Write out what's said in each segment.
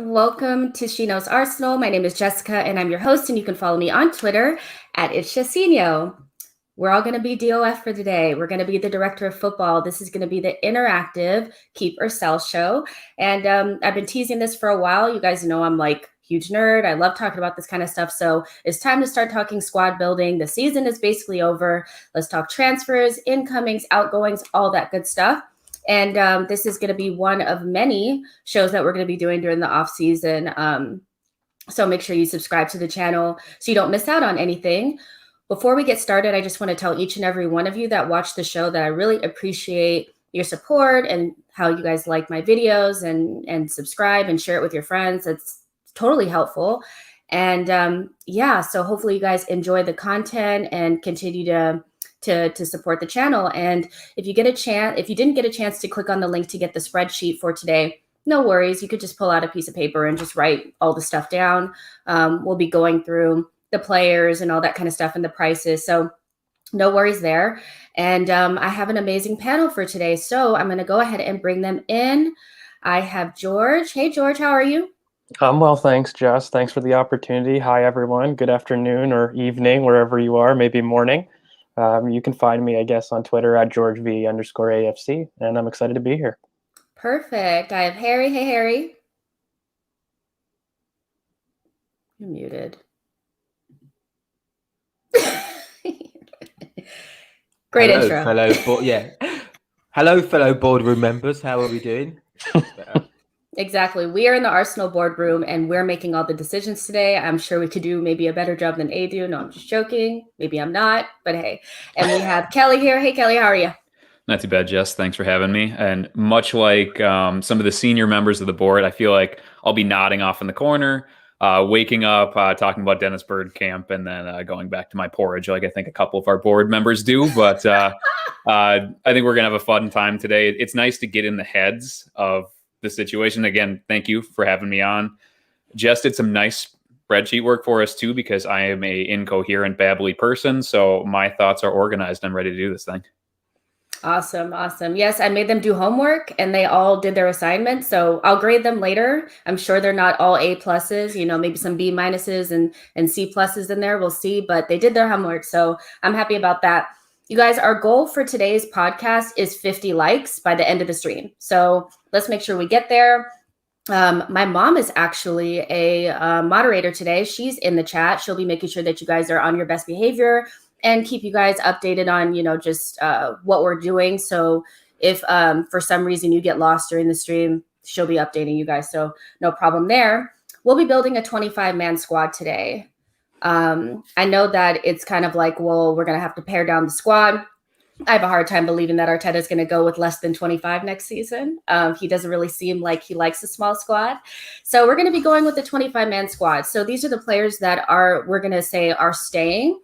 Welcome to SheKnowsArsenal. My name is Jessica, and I'm your host, and you can follow me on Twitter at @itchjessino. We're all going to be DOF for today. We're going to be the director of football. This is going to be the interactive Keep or Sell show. And I've been teasing this for a while. You guys know I'm like huge nerd. I love talking about this kind of stuff. So it's time to start talking squad building. The season is basically over. Let's talk transfers, incomings, outgoings, all that good stuff. And this is going to be one of many shows that we're going to be doing during the off season. So make sure you subscribe to the channel so you don't miss out on anything. Before we get started, I just want to tell each and every one of you that watch the show that I really appreciate your support and how you guys like my videos and subscribe and share it with your friends. It's totally helpful. And so hopefully you guys enjoy the content and continue to support the channel. And if you didn't get a chance to click on the link to get the spreadsheet for today, no worries. You could just pull out a piece of paper and just write all the stuff down. We'll be going through the players and all that kind of stuff and the prices. So no worries there. And I have an amazing panel for today. So I'm going to go ahead and bring them in. I have George. Hey, George, how are you? I'm well, thanks, Jess. Thanks for the opportunity. Hi, everyone. Good afternoon or evening, wherever you are, maybe morning. You can find me, I guess, on Twitter at GeorgeV_AFC, and I'm excited to be here. Perfect. I have Harry. Hey, Harry. You're muted. Great Hello, intro. Hello, fellow boardroom members. How are we doing? Exactly. We are in the Arsenal boardroom and we're making all the decisions today. I'm sure we could do maybe a better job than A do. No, I'm just joking. Maybe I'm not, but hey. And we have Kelly here. Hey, Kelly, how are you? Not too bad, Jess. Thanks for having me. And much like some of the senior members of the board, I feel like I'll be nodding off in the corner, waking up, talking about Dennis Bergkamp, and then going back to my porridge like I think a couple of our board members do. But I think we're going to have a fun time today. It's nice to get in the heads of the situation. Again, thank you for having me on. Jess did some nice spreadsheet work for us too, because I am a incoherent, babbly person. So my thoughts are organized. I'm ready to do this thing. Awesome. Yes, I made them do homework and they all did their assignments. So I'll grade them later. I'm sure they're not all A+, maybe some B- and C+ in there. We'll see, but they did their homework. So I'm happy about that. You guys, our goal for today's podcast is 50 likes by the end of the stream. So let's make sure we get there. My mom is actually a moderator today. She's in the chat. She'll be making sure that you guys are on your best behavior and keep you guys updated on, just what we're doing. So if for some reason you get lost during the stream, she'll be updating you guys. So no problem there. We'll be building a 25-man squad today. I know that it's kind of like, well, we're going to have to pare down the squad. I have a hard time believing that Arteta is going to go with less than 25 next season. He doesn't really seem like he likes a small squad. So we're going to be going with the 25-man squad. So these are the players that we're going to say are staying.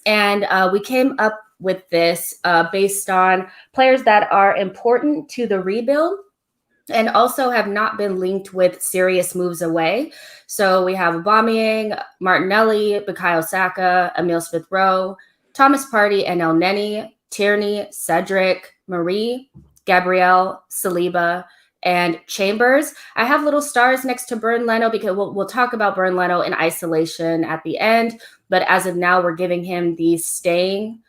And we came up with this based on players that are important to the rebuild and also have not been linked with serious moves away. So we have Aubameyang, Martinelli, Bukayo Saka, Emile Smith-Rowe, Thomas Partey, and El Neni, Tierney, Cedric, Marie, Gabriel, Saliba, and Chambers. I have little stars next to Bernd Leno because we'll talk about Bernd Leno in isolation at the end. But as of now, we're giving him the staying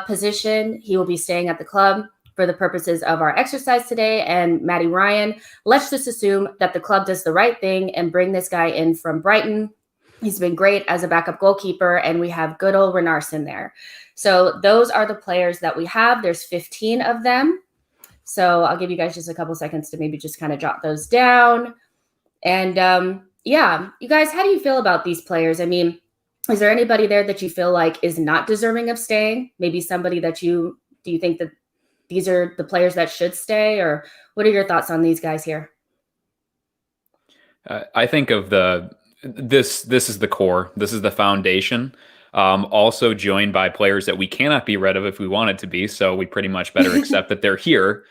position. He will be staying at the club for the purposes of our exercise today. And Matty Ryan, let's just assume that the club does the right thing and bring this guy in from Brighton. He's been great as a backup goalkeeper, and we have good old Renarsson there. So those are the players that we have. There's 15 of them. So I'll give you guys just a couple seconds to maybe just kind of jot those down. And you guys, how do you feel about these players? I mean, is there anybody there that you feel like is not deserving of staying? Maybe somebody that do you think that these are the players that should stay, or what are your thoughts on these guys here? I think of this is the core. This is the foundation. Also joined by players that we cannot be rid of if we wanted to be. So we pretty much better accept that they're here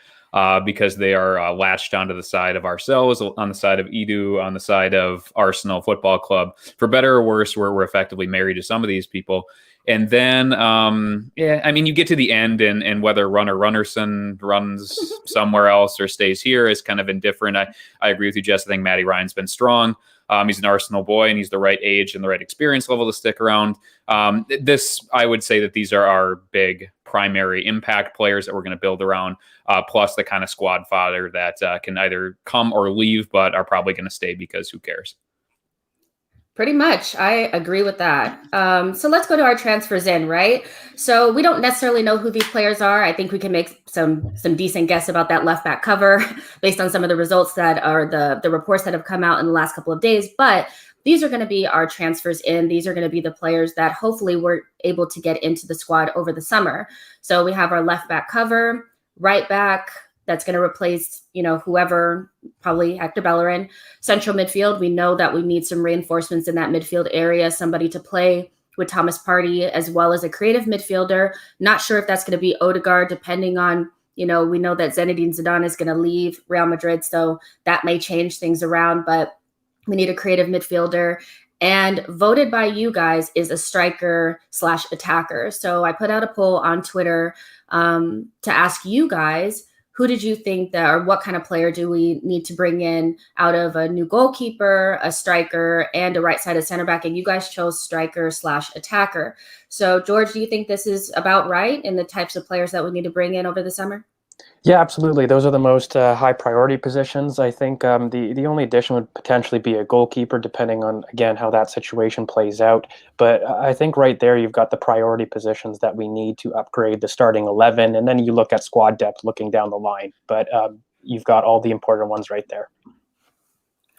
because they are latched onto the side of ourselves, on the side of Edu, on the side of Arsenal Football Club. For better or worse, we're effectively married to some of these people. And then, I mean, you get to the end, and whether Runnerson runs somewhere else or stays here is kind of indifferent. I agree with you, Jess. I think Matty Ryan's been strong. He's an Arsenal boy, and he's the right age and the right experience level to stick around. I would say that these are our big primary impact players that we're going to build around, plus the kind of squad fodder that can either come or leave, but are probably going to stay because who cares? Pretty much. I agree with that. So let's go to our transfers in, right? So we don't necessarily know who these players are. I think we can make some decent guess about that left back cover based on some of the results that are the reports that have come out in the last couple of days. But these are going to be our transfers in. These are going to be the players that hopefully we're able to get into the squad over the summer. So we have our left back cover, right back, that's going to replace, whoever, probably Hector Bellerin. Central midfield, we know that we need some reinforcements in that midfield area, somebody to play with Thomas Partey, as well as a creative midfielder. Not sure if that's going to be Odegaard, depending on, we know that Zinedine Zidane is going to leave Real Madrid, so that may change things around, but we need a creative midfielder. And voted by you guys is a striker/attacker. So I put out a poll on Twitter to ask you guys, who did you think that, or what kind of player do we need to bring in out of a new goalkeeper, a striker, and a right-sided center back? And you guys chose striker/attacker. So George, do you think this is about right in the types of players that we need to bring in over the summer? Yeah, absolutely. Those are the most high priority positions. I think the only addition would potentially be a goalkeeper, depending on, again, how that situation plays out. But I think right there, you've got the priority positions that we need to upgrade the starting 11. And then you look at squad depth looking down the line. But you've got all the important ones right there.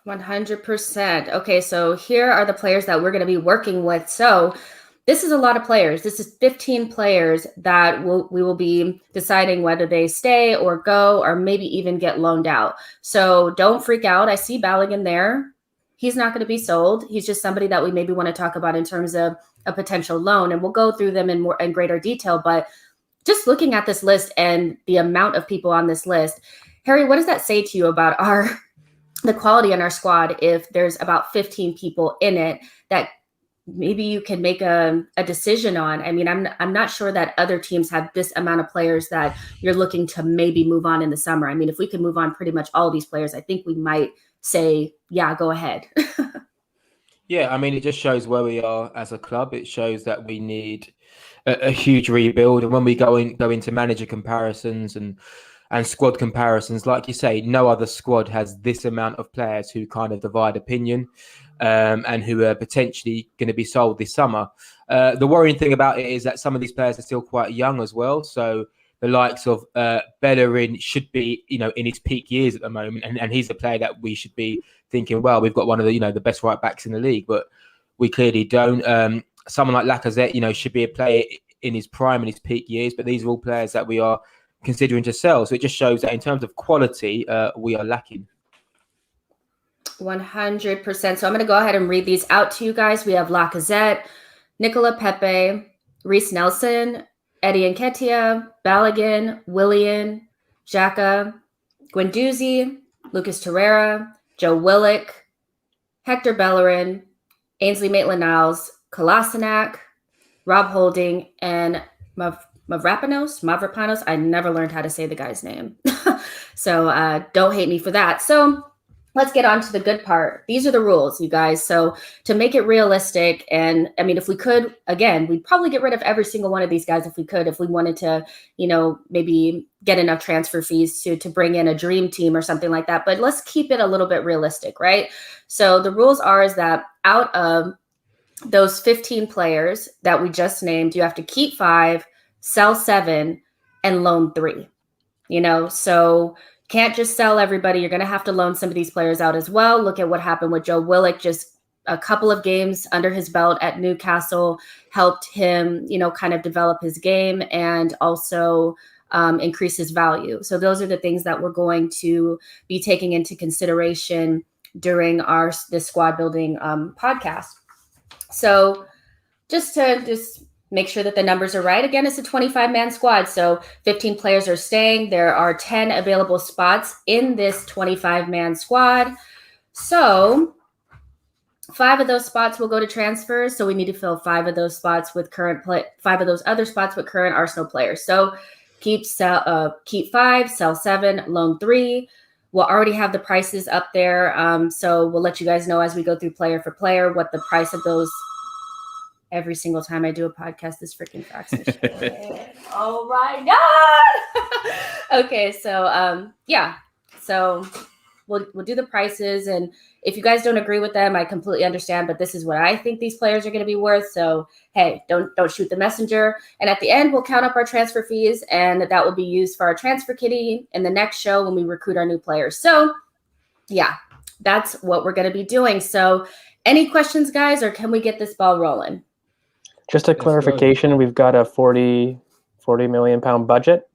100%. Okay, so here are the players that we're going to be working with. So this is a lot of players. This is 15 players that we will be deciding whether they stay or go or maybe even get loaned out. So don't freak out. I see Bellerin there. He's not going to be sold. He's just somebody that we maybe want to talk about in terms of a potential loan. And we'll go through them in greater detail. But just looking at this list and the amount of people on this list, Harry, what does that say to you about the quality in our squad if there's about 15 people in it that maybe you can make a decision on? I mean, I'm not sure that other teams have this amount of players that you're looking to maybe move on in the summer. I mean, if we can move on pretty much all of these players, I think we might say, yeah, go ahead. Yeah, I mean, it just shows where we are as a club. It shows that we need a huge rebuild. And when we go into manager comparisons and squad comparisons, like you say, no other squad has this amount of players who kind of divide opinion. And who are potentially going to be sold this summer. The worrying thing about it is that some of these players are still quite young as well. So the likes of Bellerin should be, in his peak years at the moment, and he's a player that we should be thinking, well, we've got one of the, the best right backs in the league, but we clearly don't. Someone like Lacazette, should be a player in his prime and his peak years, but these are all players that we are considering to sell. So it just shows that in terms of quality, we are lacking. 100%. So I'm going to go ahead and read these out to you guys. We have Lacazette, Nicolas Pepe, Reiss Nelson, Eddie Nketiah, Balogun, Willian, Xhaka, Guendouzi, Lucas Torreira, Joe Willock, Hector Bellerin, Ainsley Maitland-Niles, Kolasinac, Rob Holding, and Mavropanos. I never learned how to say the guy's name. So don't hate me for that. So let's get on to the good part. These are the rules, you guys. So to make it realistic, and I mean, if we could, again, we'd probably get rid of every single one of these guys if we could, if we wanted to, maybe get enough transfer fees to bring in a dream team or something like that. But let's keep it a little bit realistic, right? So the rules is that out of those 15 players that we just named, you have to keep 5, sell 7, and loan 3. So can't just sell everybody. You're going to have to loan some of these players out as well. Look at what happened with Joe Willock. Just a couple of games under his belt at Newcastle helped him, kind of develop his game and also increase his value. So those are the things that we're going to be taking into consideration during this squad building podcast. So just make sure that the numbers are right. Again, it's a 25-man squad, so 15 players are staying. There are 10 available spots in this 25-man squad. So 5 of those spots will go to transfers, so we need to fill 5 of those spots with 5 of those other spots with current Arsenal players. So keep 5, sell 7, loan 3. We'll already have the prices up there, so we'll let you guys know as we go through player for player what the price of those. Every single time I do a podcast, this freaking fax machine. Oh my god! Okay, so yeah, so we'll do the prices, and if you guys don't agree with them, I completely understand. But this is what I think these players are going to be worth. So hey, don't shoot the messenger. And at the end, we'll count up our transfer fees, and that will be used for our transfer kitty in the next show when we recruit our new players. So yeah, that's what we're going to be doing. So any questions, guys, or can we get this ball rolling? Just a clarification, we've got a 40 million pound budget.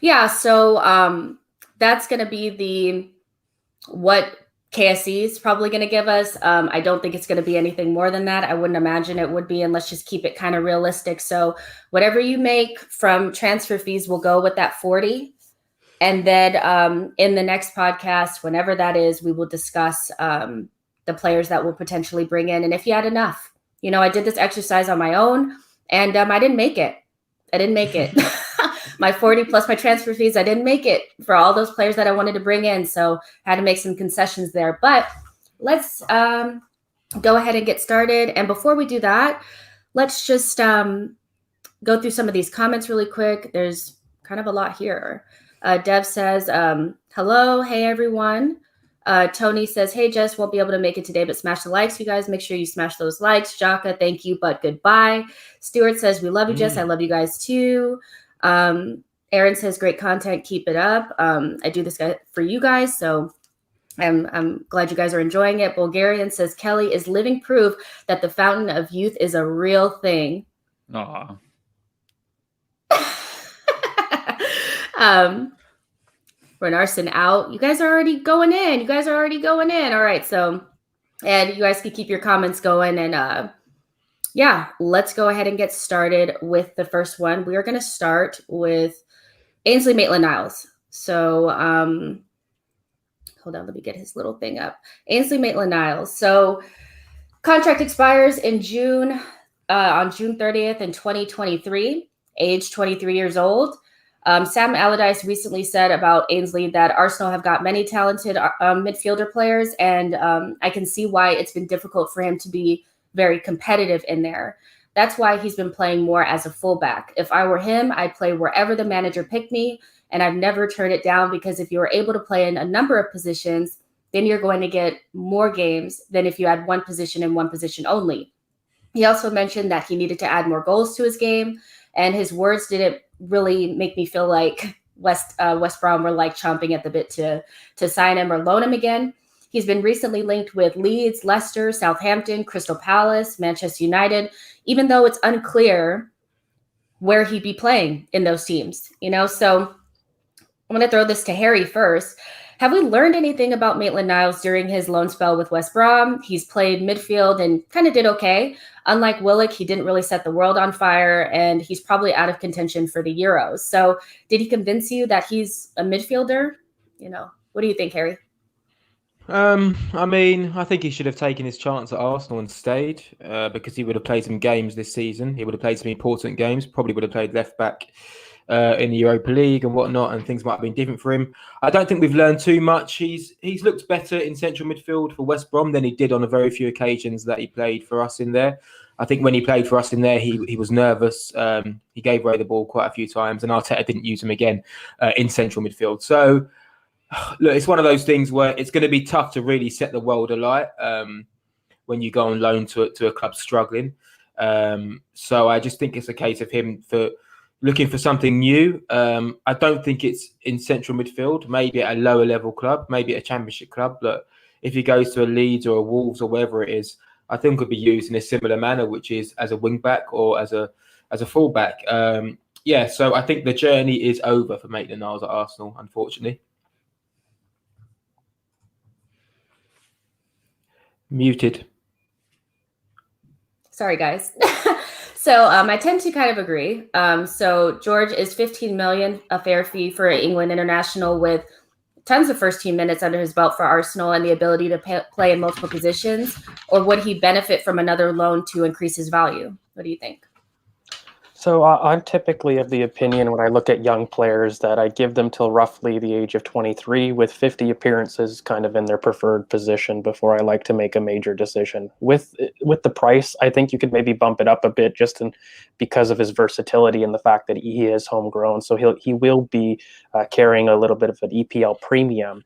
Yeah, so that's going to be what KSC is probably going to give us. I don't think it's going to be anything more than that. I wouldn't imagine it would be, and let's just keep it kind of realistic. So whatever you make from transfer fees will go with that 40. And then in the next podcast, whenever that is, we will discuss the players that we'll potentially bring in. And if you had enough. You know, I did this exercise on my own, and I didn't make it. My 40 plus my transfer fees, I didn't make it for all those players that I wanted to bring in. So I had to make some concessions there. But let's go ahead and get started. And before we do that, let's just go through some of these comments really quick. There's kind of a lot here. Dev says, hello. Hey, everyone. Tony says, hey, Jess, won't be able to make it today, but smash the likes, you guys. Make sure you smash those likes. Xhaka, thank you, but goodbye. Stuart says, we love you, Jess. I love you guys too. Aaron says, great content. Keep it up. I do this for you guys, so I'm glad you guys are enjoying it. Bulgarian says, Kelly is living proof that the fountain of youth is a real thing. Aw. Renarson out. You guys are already going in. All right. So, and you guys can keep your comments going. And yeah, let's go ahead and get started with the first one. We are going to start with Ainsley Maitland-Niles. So, hold on. Let me get his little thing up. Ainsley Maitland-Niles. So, contract expires in June, on June 30th in 2023, age 23 years old. Sam Allardyce recently said about Ainsley that Arsenal have got many talented midfielder players, and I can see why it's been difficult for him to be very competitive in there. That's why he's been playing more as a fullback. If I were him, I'd play wherever the manager picked me, and I've never turned it down because if you were able to play in a number of positions, then you're going to get more games than if you had one position and one position only. He also mentioned that he needed to add more goals to his game, and his words didn't really make me feel like West Brom were like chomping at the bit to sign him or loan him again. He's been recently linked with Leeds, Leicester, Southampton, Crystal Palace, Manchester United, even though it's unclear where he'd be playing in those teams, you know? So I'm going to throw this to Harry first. Have we learned anything about Maitland-Niles during his loan spell with West Brom? He's played midfield and kind of did okay. Unlike Willock, he didn't really set the world on fire, and he's probably out of contention for the Euros. So did he convince you that he's a midfielder? You know, what do you think, Harry? I mean, I think he should have taken his chance at Arsenal and stayed because he would have played some games this season. He would have played some important games, probably would have played left back in the Europa League and whatnot, and things might have been different for him. I don't think we've learned too much. He's looked better in central midfield for West Brom than he did on the very few occasions that he played for us in there. I think when he played for us in there, he was nervous. He gave away the ball quite a few times, and Arteta didn't use him again in central midfield. So, look, it's one of those things where it's going to be tough to really set the world alight when you go on loan to a club struggling. So I just think it's a case of him for looking for something new. I don't think it's in central midfield, maybe at a lower level club, maybe at a championship club. But if he goes to a Leeds or a Wolves or wherever it is, I think could be used in a similar manner, which is as a wing back or as a fullback. Yeah, so I think the journey is over for Maitland-Niles at Arsenal, unfortunately. Muted. Sorry, guys. So I tend to kind of agree. So George is 15 million, a fair fee for an England international with tons of first team minutes under his belt for Arsenal and the ability to play in multiple positions, or would he benefit from another loan to increase his value? What do you think? So I'm typically of the opinion when I look at young players that I give them till roughly the age of 23 with 50 appearances kind of in their preferred position before I like to make a major decision. With the price, I think you could maybe bump it up a bit because of his versatility and the fact that he is homegrown. So he will be carrying a little bit of an EPL premium.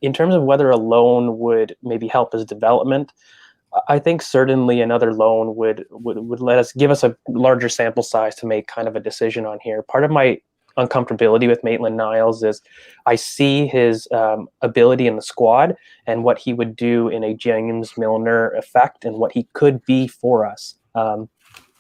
In terms of whether a loan would maybe help his development, I think certainly another loan would give us a larger sample size to make kind of a decision on here. Part of my uncomfortability with Maitland-Niles is I see his ability in the squad and what he would do in a James Milner effect and what he could be for us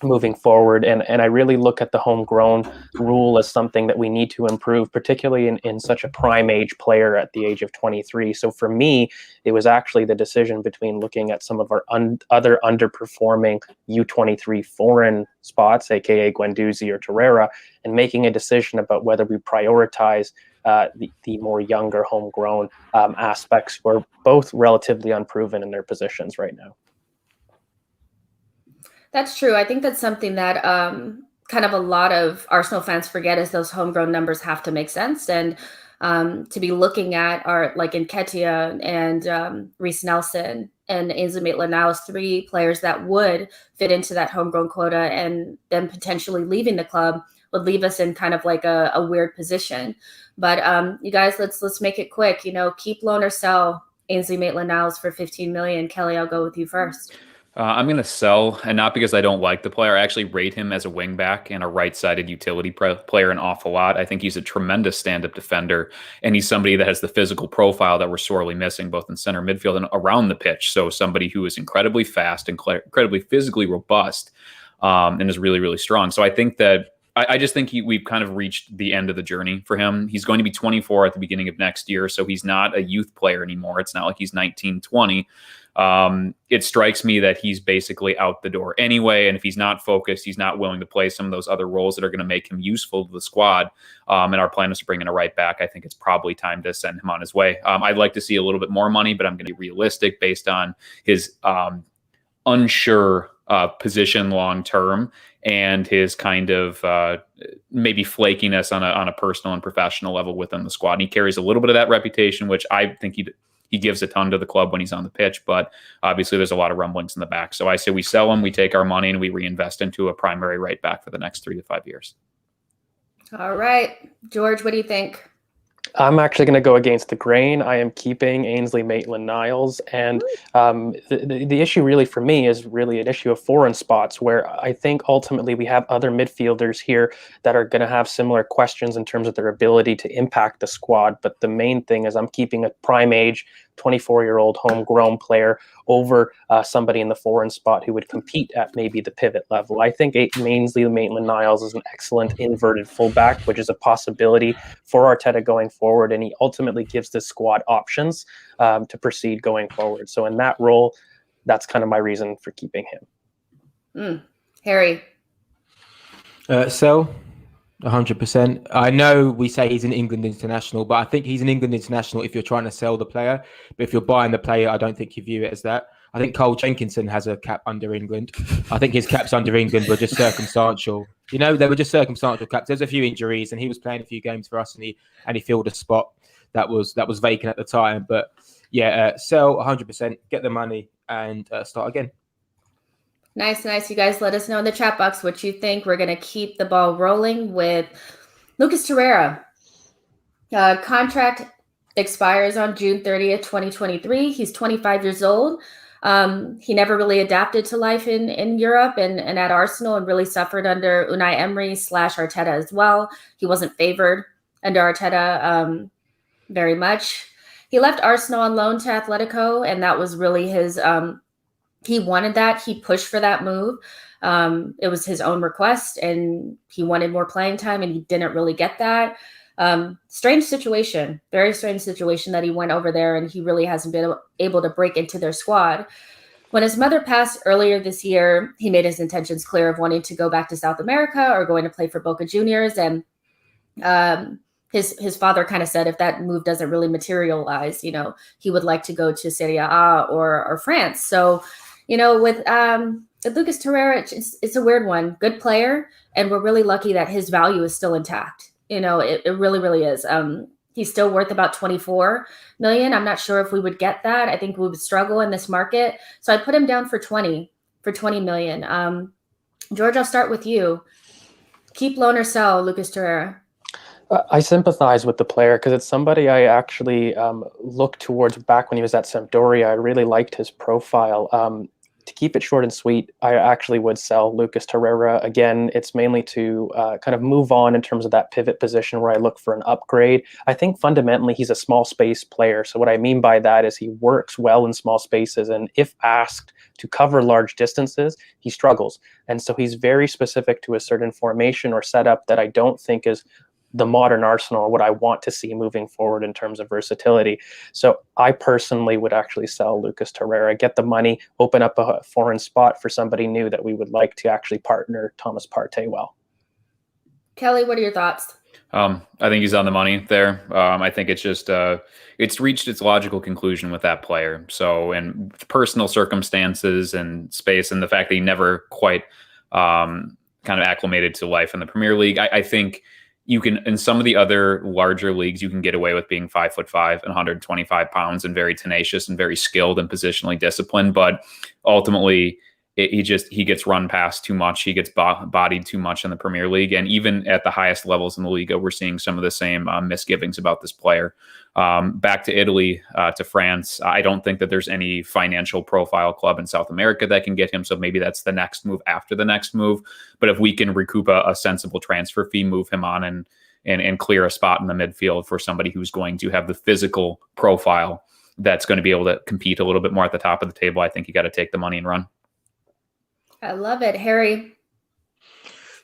moving forward. And I really look at the homegrown rule as something that we need to improve, particularly in such a prime age player at the age of 23. So for me, it was actually the decision between looking at some of our other underperforming U23 foreign spots, aka Guendouzi or Torreira, and making a decision about whether we prioritize the more younger homegrown aspects who are both relatively unproven in their positions right now. That's true. I think that's something that kind of a lot of Arsenal fans forget is those homegrown numbers have to make sense. And to be looking at are like Nketiah and Reiss Nelson and Ainsley Maitland-Niles, 3 players that would fit into that homegrown quota, and then potentially leaving the club would leave us in kind of like a weird position. But you guys, let's make it quick. Keep, loan, or sell Ainsley Maitland-Niles for 15 million. Kelly, I'll go with you first. I'm going to sell, and not because I don't like the player. I actually rate him as a wingback and a right-sided utility player an awful lot. I think he's a tremendous stand-up defender, and he's somebody that has the physical profile that we're sorely missing, both in center midfield and around the pitch. So somebody who is incredibly fast, incredibly physically robust, and is really, really strong. So I think that I just think we've kind of reached the end of the journey for him. He's going to be 24 at the beginning of next year, so he's not a youth player anymore. It's not like he's 19, 20. It strikes me that he's basically out the door anyway. And if he's not focused, he's not willing to play some of those other roles that are going to make him useful to the squad. And our plan is to bring in a right back. I think it's probably time to send him on his way. I'd like to see a little bit more money, but I'm going to be realistic based on his unsure position long term and his kind of maybe flakiness on a personal and professional level within the squad. And he carries a little bit of that reputation, which I think he gives a ton to the club when he's on the pitch, but obviously there's a lot of rumblings in the back. So I say we sell him, we take our money, and we reinvest into a primary right back for the next 3 to 5 years. All right. George, what do you think? I'm actually going to go against the grain. I am keeping Ainsley Maitland-Niles, and the issue really for me is really an issue of foreign spots, where I think ultimately we have other midfielders here that are going to have similar questions in terms of their ability to impact the squad. But the main thing is I'm keeping a prime age 24-year-old homegrown player over somebody in the foreign spot who would compete at maybe the pivot level. I think Ainsley Maitland-Niles is an excellent inverted fullback, which is a possibility for Arteta going forward, and he ultimately gives the squad options to proceed going forward. So in that role, that's kind of my reason for keeping him. Harry? Sell. 100%. I know we say he's an England international, but I think he's an England international if you're trying to sell the player. But if you're buying the player, I don't think you view it as that. I think Cole Jenkinson has a cap under England. I think his caps under England were just circumstantial. They were just circumstantial caps. There's a few injuries, and he was playing a few games for us, and he filled a spot that was vacant at the time. But yeah, sell 100%, get the money, and start again. Nice. You guys let us know in the chat box what you think. We're going to keep the ball rolling with Lucas Torreira. Contract expires on June 30th, 2023. He's 25 years old. He never really adapted to life in Europe and at Arsenal, and really suffered under Unai Emery / Arteta as well. He wasn't favored under Arteta very much. He left Arsenal on loan to Atletico, and that was really his he wanted that. He pushed for that move. It was his own request, and he wanted more playing time, and he didn't really get that. Strange situation, very strange situation that he went over there, and he really hasn't been able to break into their squad. When his mother passed earlier this year, he made his intentions clear of wanting to go back to South America or going to play for Boca Juniors. And his father kind of said if that move doesn't really materialize, he would like to go to Serie A or France. So, with Lucas Torreira, it's a weird one. Good player, and we're really lucky that his value is still intact. It really, really is. He's still worth about 24 million. I'm not sure if we would get that. I think we would struggle in this market. So I put him down for 20 million. George, I'll start with you. Keep, loan, or sell Lucas Torreira? I sympathize with the player because it's somebody I actually looked towards back when he was at Sampdoria. I really liked his profile. To keep it short and sweet, I actually would sell Lucas Torreira. Again, it's mainly to kind of move on in terms of that pivot position where I look for an upgrade. I think fundamentally he's a small space player. So what I mean by that is he works well in small spaces, and if asked to cover large distances, he struggles. And so he's very specific to a certain formation or setup that I don't think is the modern Arsenal, or what I want to see moving forward in terms of versatility. So I personally would actually sell Lucas Torreira, get the money, open up a foreign spot for somebody new that we would like to actually partner Thomas Partey well. Kelly, what are your thoughts? I think he's on the money there. I think it's just it's reached its logical conclusion with that player. So, and personal circumstances and space, and the fact that he never quite kind of acclimated to life in the Premier League, I think you can, in some of the other larger leagues, you can get away with being 5'5" and 125 pounds and very tenacious and very skilled and positionally disciplined. But ultimately, he gets run past too much. He gets bodied too much in the Premier League. And even at the highest levels in the Liga, we're seeing some of the same misgivings about this player. Back to Italy, to France, I don't think that there's any financial profile club in South America that can get him. So maybe that's the next move after the next move. But if we can recoup a sensible transfer fee, move him on and clear a spot in the midfield for somebody who's going to have the physical profile that's going to be able to compete a little bit more at the top of the table, I think you got to take the money and run. I love it. Harry?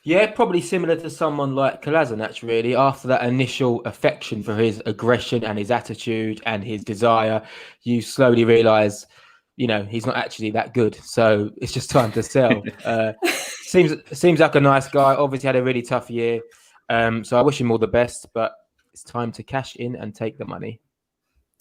Yeah, probably similar to someone like Kolasinac, really. After that initial affection for his aggression and his attitude and his desire, you slowly realise, he's not actually that good. So it's just time to sell. Seems like a nice guy. Obviously had a really tough year. So I wish him all the best, but it's time to cash in and take the money.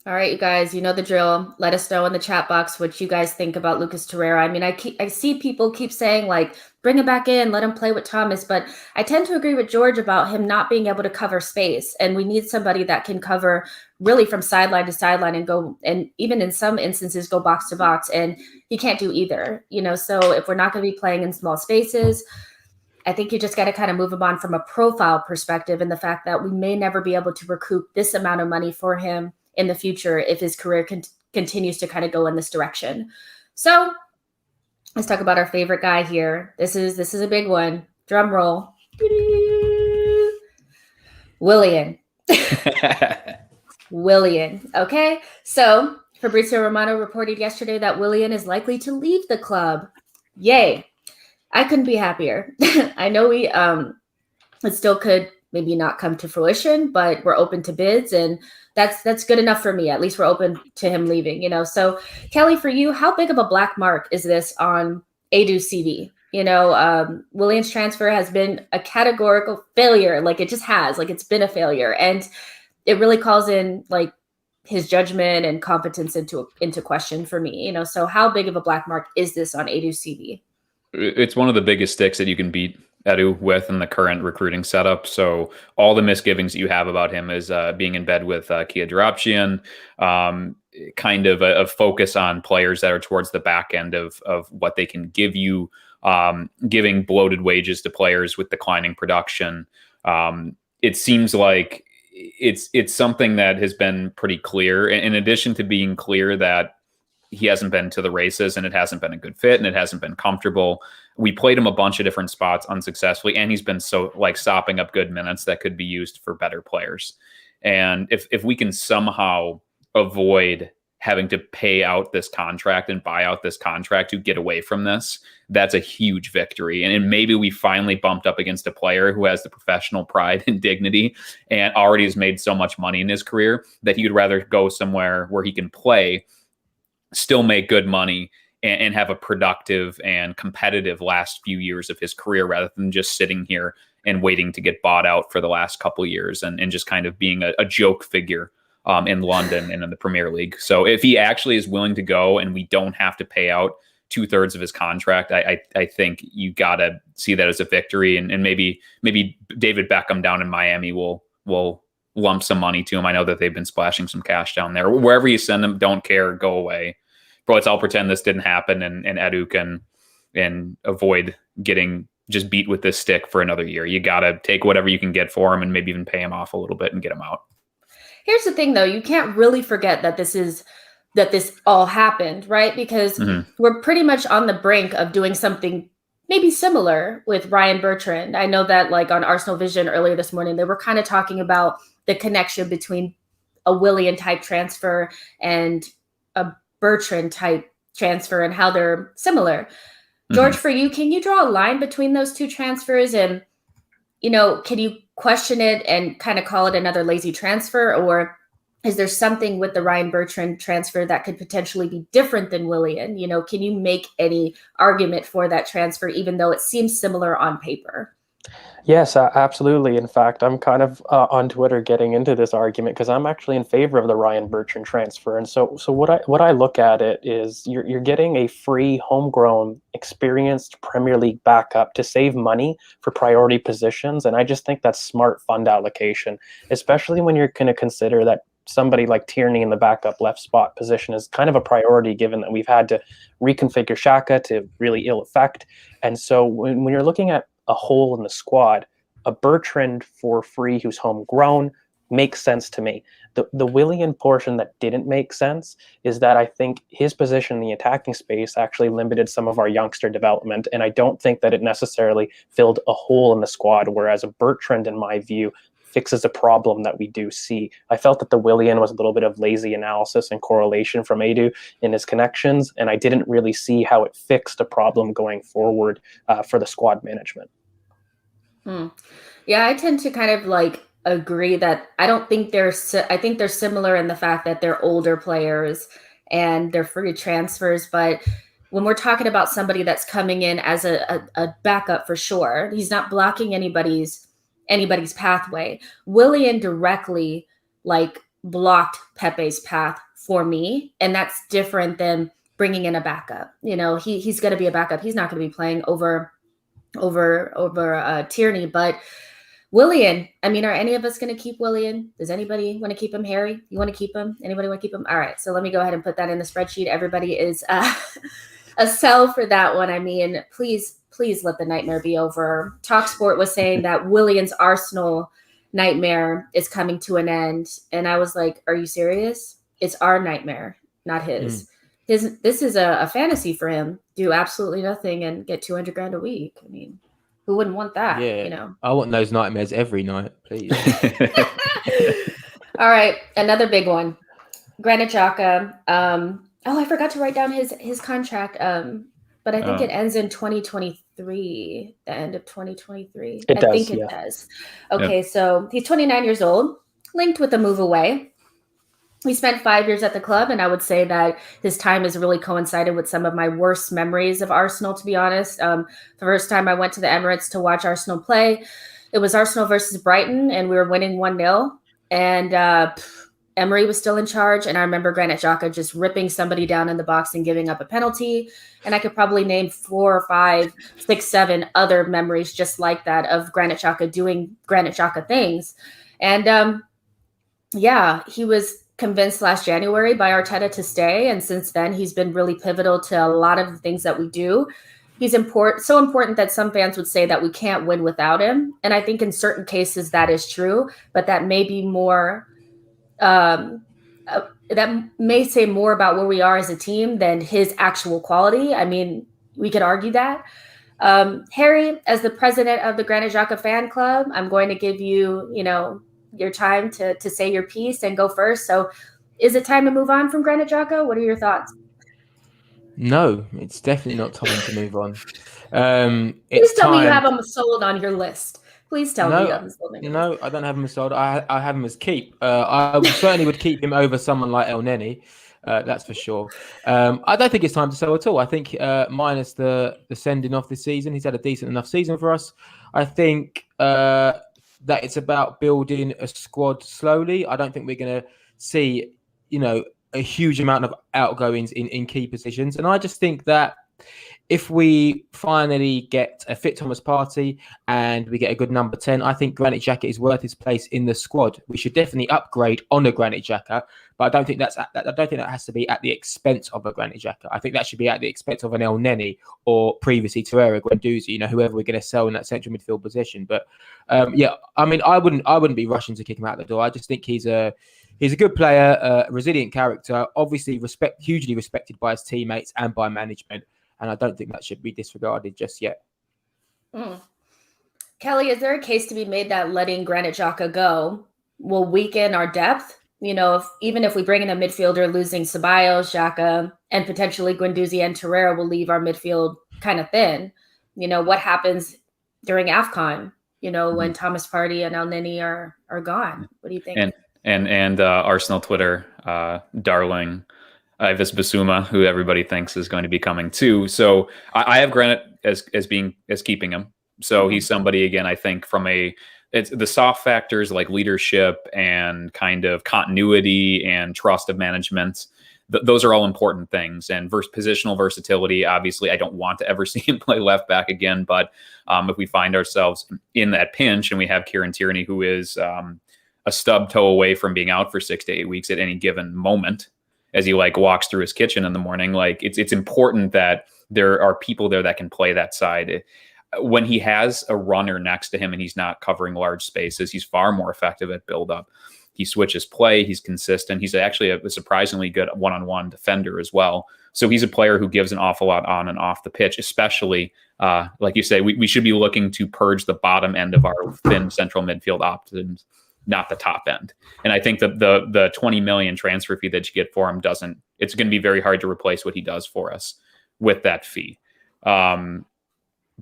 All right, you guys, you know the drill. Let us know in the chat box what you guys think about Lucas Torreira. I mean, I see people keep saying, like, bring him back in, let him play with Thomas. But I tend to agree with George about him not being able to cover space. And we need somebody that can cover really from sideline to sideline and go, and even in some instances, go box to box. And he can't do either, So if we're not going to be playing in small spaces, I think you just got to kind of move him on from a profile perspective, and the fact that we may never be able to recoup this amount of money for him in the future if his career continues to kind of go in this direction. So let's talk about our favorite guy here. This is a big one. Drum roll. Willian. Willian. Okay. So Fabrizio Romano reported yesterday that Willian is likely to leave the club. Yay. I couldn't be happier. I know it still could maybe not come to fruition, but we're open to bids, and that's good enough for me. At least we're open to him leaving, So Kelly, for you, how big of a black mark is this on Edu's CV? Willian's transfer has been a categorical failure. Like, it just has, like, it's been a failure, and it really calls in like his judgment and competence into question for me, So how big of a black mark is this on Edu's CV? It's one of the biggest sticks that you can beat Edu with in the current recruiting setup. So all the misgivings that you have about him is being in bed with Kia Dropchian, kind of a focus on players that are towards the back end of what they can give you, giving bloated wages to players with declining production. It seems like it's something that has been pretty clear, in addition to being clear that he hasn't been to the races and it hasn't been a good fit and it hasn't been comfortable. We played him a bunch of different spots unsuccessfully, and he's been so sopping up good minutes that could be used for better players. And if we can somehow avoid having to pay out this contract and buy out this contract to get away from this, that's a huge victory. And maybe we finally bumped up against a player who has the professional pride and dignity and already has made so much money in his career that he would rather go somewhere where he can play, still make good money, and have a productive and competitive last few years of his career rather than just sitting here and waiting to get bought out for the last couple of years and just kind of being a joke figure in London and in the Premier League. So if he actually is willing to go and we don't have to pay out 2/3 of his contract, I think you got to see that as a victory. And maybe David Beckham down in Miami will lump some money to him. I know that they've been splashing some cash down there. Wherever you send them, don't care, go away. But let's all pretend this didn't happen and Edu can avoid getting just beat with this stick for another year. You got to take whatever you can get for him and maybe even pay him off a little bit and get him out. Here's the thing, though. You can't really forget that this all happened, right? Because we're pretty much on the brink of doing something maybe similar with Ryan Bertrand. I know that like on Arsenal Vision earlier this morning, they were kind of talking about the connection between a Willian type transfer and a Bertrand type transfer and how they're similar. George, for you, can you draw a line between those two transfers? And, can you question it and kind of call it another lazy transfer? Or is there something with the Ryan Bertrand transfer that could potentially be different than Willian? Can you make any argument for that transfer, even though it seems similar on paper? Yes, absolutely. In fact, I'm kind of on Twitter getting into this argument because I'm actually in favor of the Ryan Bertrand transfer. And so what I look at it is you're getting a free, homegrown, experienced Premier League backup to save money for priority positions. And I just think that's smart fund allocation, especially when you're going to consider that somebody like Tierney in the backup left spot position is kind of a priority, given that we've had to reconfigure Xhaka to really ill effect. And so when you're looking at a hole in the squad, a Bertrand for free who's homegrown makes sense to me. The Willian portion that didn't make sense is that I think his position in the attacking space actually limited some of our youngster development, and I don't think that it necessarily filled a hole in the squad, whereas a Bertrand, in my view, fixes a problem that we do see. I felt that the Willian was a little bit of lazy analysis and correlation from Edu in his connections, and I didn't really see how it fixed a problem going forward for the squad management. Yeah, I tend to kind of like agree that I think they're similar in the fact that they're older players and they're free transfers. But when we're talking about somebody that's coming in as a backup for sure, he's not blocking anybody's pathway. Willian directly like blocked Pepe's path for me, and that's different than bringing in a backup. He's going to be a backup. He's not going to be playing over Tierney, but Willian, I mean, are any of us going to keep Willian? Does anybody want to keep him? Harry, you want to keep him? Anybody want to keep him? All right, so let me go ahead and put that in the spreadsheet. Everybody is a sell for that one. I mean, please let the nightmare be over. TalkSport was saying that Willian's Arsenal nightmare is coming to an end, and I was like, are you serious? It's our nightmare, not his. This is a fantasy for him. Do absolutely nothing and get $200,000 a week. I mean, who wouldn't want that? Yeah, I want those nightmares every night, please. All right, another big one. Granit Xhaka. I forgot to write down his contract. But I think it ends in 2023. The end of 2023. I think it does. Okay, so he's 29 years old, linked with a move away. He spent 5 years at the club, and I would say that his time has really coincided with some of my worst memories of Arsenal, to be honest. The first time I went to the Emirates to watch Arsenal play, it was Arsenal versus Brighton, and we were winning 1-0. And Emery was still in charge, and I remember Granit Xhaka just ripping somebody down in the box and giving up a penalty. And I could probably name 4 or 5, 6, 7 other memories just like that of Granit Xhaka doing Granit Xhaka things. And he was convinced last January by Arteta to stay, and since then he's been really pivotal to a lot of the things that we do. He's so important that some fans would say that we can't win without him, and I think in certain cases that is true, but that may be more that may say more about where we are as a team than his actual quality. I mean, we could argue that. Harry, as the president of the Granit Xhaka fan club, I'm going to give you, your time to say your piece and go first. So is it time to move on from Granit Xhaka? What are your thoughts? No, it's definitely not time to move on. Please tell me you have him sold on your list. Please tell me you have him sold on your list. No, I don't have him sold. I have him as keep. I certainly would keep him over someone like El Neni. That's for sure. I don't think it's time to sell at all. I think minus the sending off this season, he's had a decent enough season for us. I think that it's about building a squad slowly. I don't think we're going to see, a huge amount of outgoings in key positions. And I just think that if we finally get a fit Thomas Partey and we get a good number 10, I think Granit Xhaka is worth his place in the squad. We should definitely upgrade on a Granit Xhaka, but I don't think that has to be at the expense of a Granit Xhaka. I think that should be at the expense of an El Neni or previously Torreira, Guendouzi, whoever we're going to sell in that central midfield position. But I wouldn't be rushing to kick him out the door. I just think he's a good player, a resilient character, obviously hugely respected by his teammates and by management. And I don't think that should be disregarded just yet. Kelly, is there a case to be made that letting Granit Xhaka go will weaken our depth? Even if we bring in a midfielder, losing Ceballos, Xhaka, and potentially Guendouzi and Torreira will leave our midfield kind of thin. What happens during AFCON, when Thomas Partey and El Neni are gone? What do you think? And Arsenal Twitter, darling, Ivis Basuma, who everybody thinks is going to be coming too. So I have Granit as keeping him. So he's somebody, again, I think from it's the soft factors like leadership and kind of continuity and trust of management. Those are all important things. And positional versatility, obviously, I don't want to ever see him play left back again. But if we find ourselves in that pinch and we have Kieran Tierney, who is a stub toe away from being out for 6 to 8 weeks at any given moment, as he walks through his kitchen in the morning, it's important that there are people there that can play that side. When he has a runner next to him and he's not covering large spaces, he's far more effective at build-up. He switches play. He's consistent. He's actually a surprisingly good one-on-one defender as well. So he's a player who gives an awful lot on and off the pitch, especially, like you say, we should be looking to purge the bottom end of our thin central midfield options, not the top end. And I think that the 20 million transfer fee that you get for him it's going to be very hard to replace what he does for us with that fee.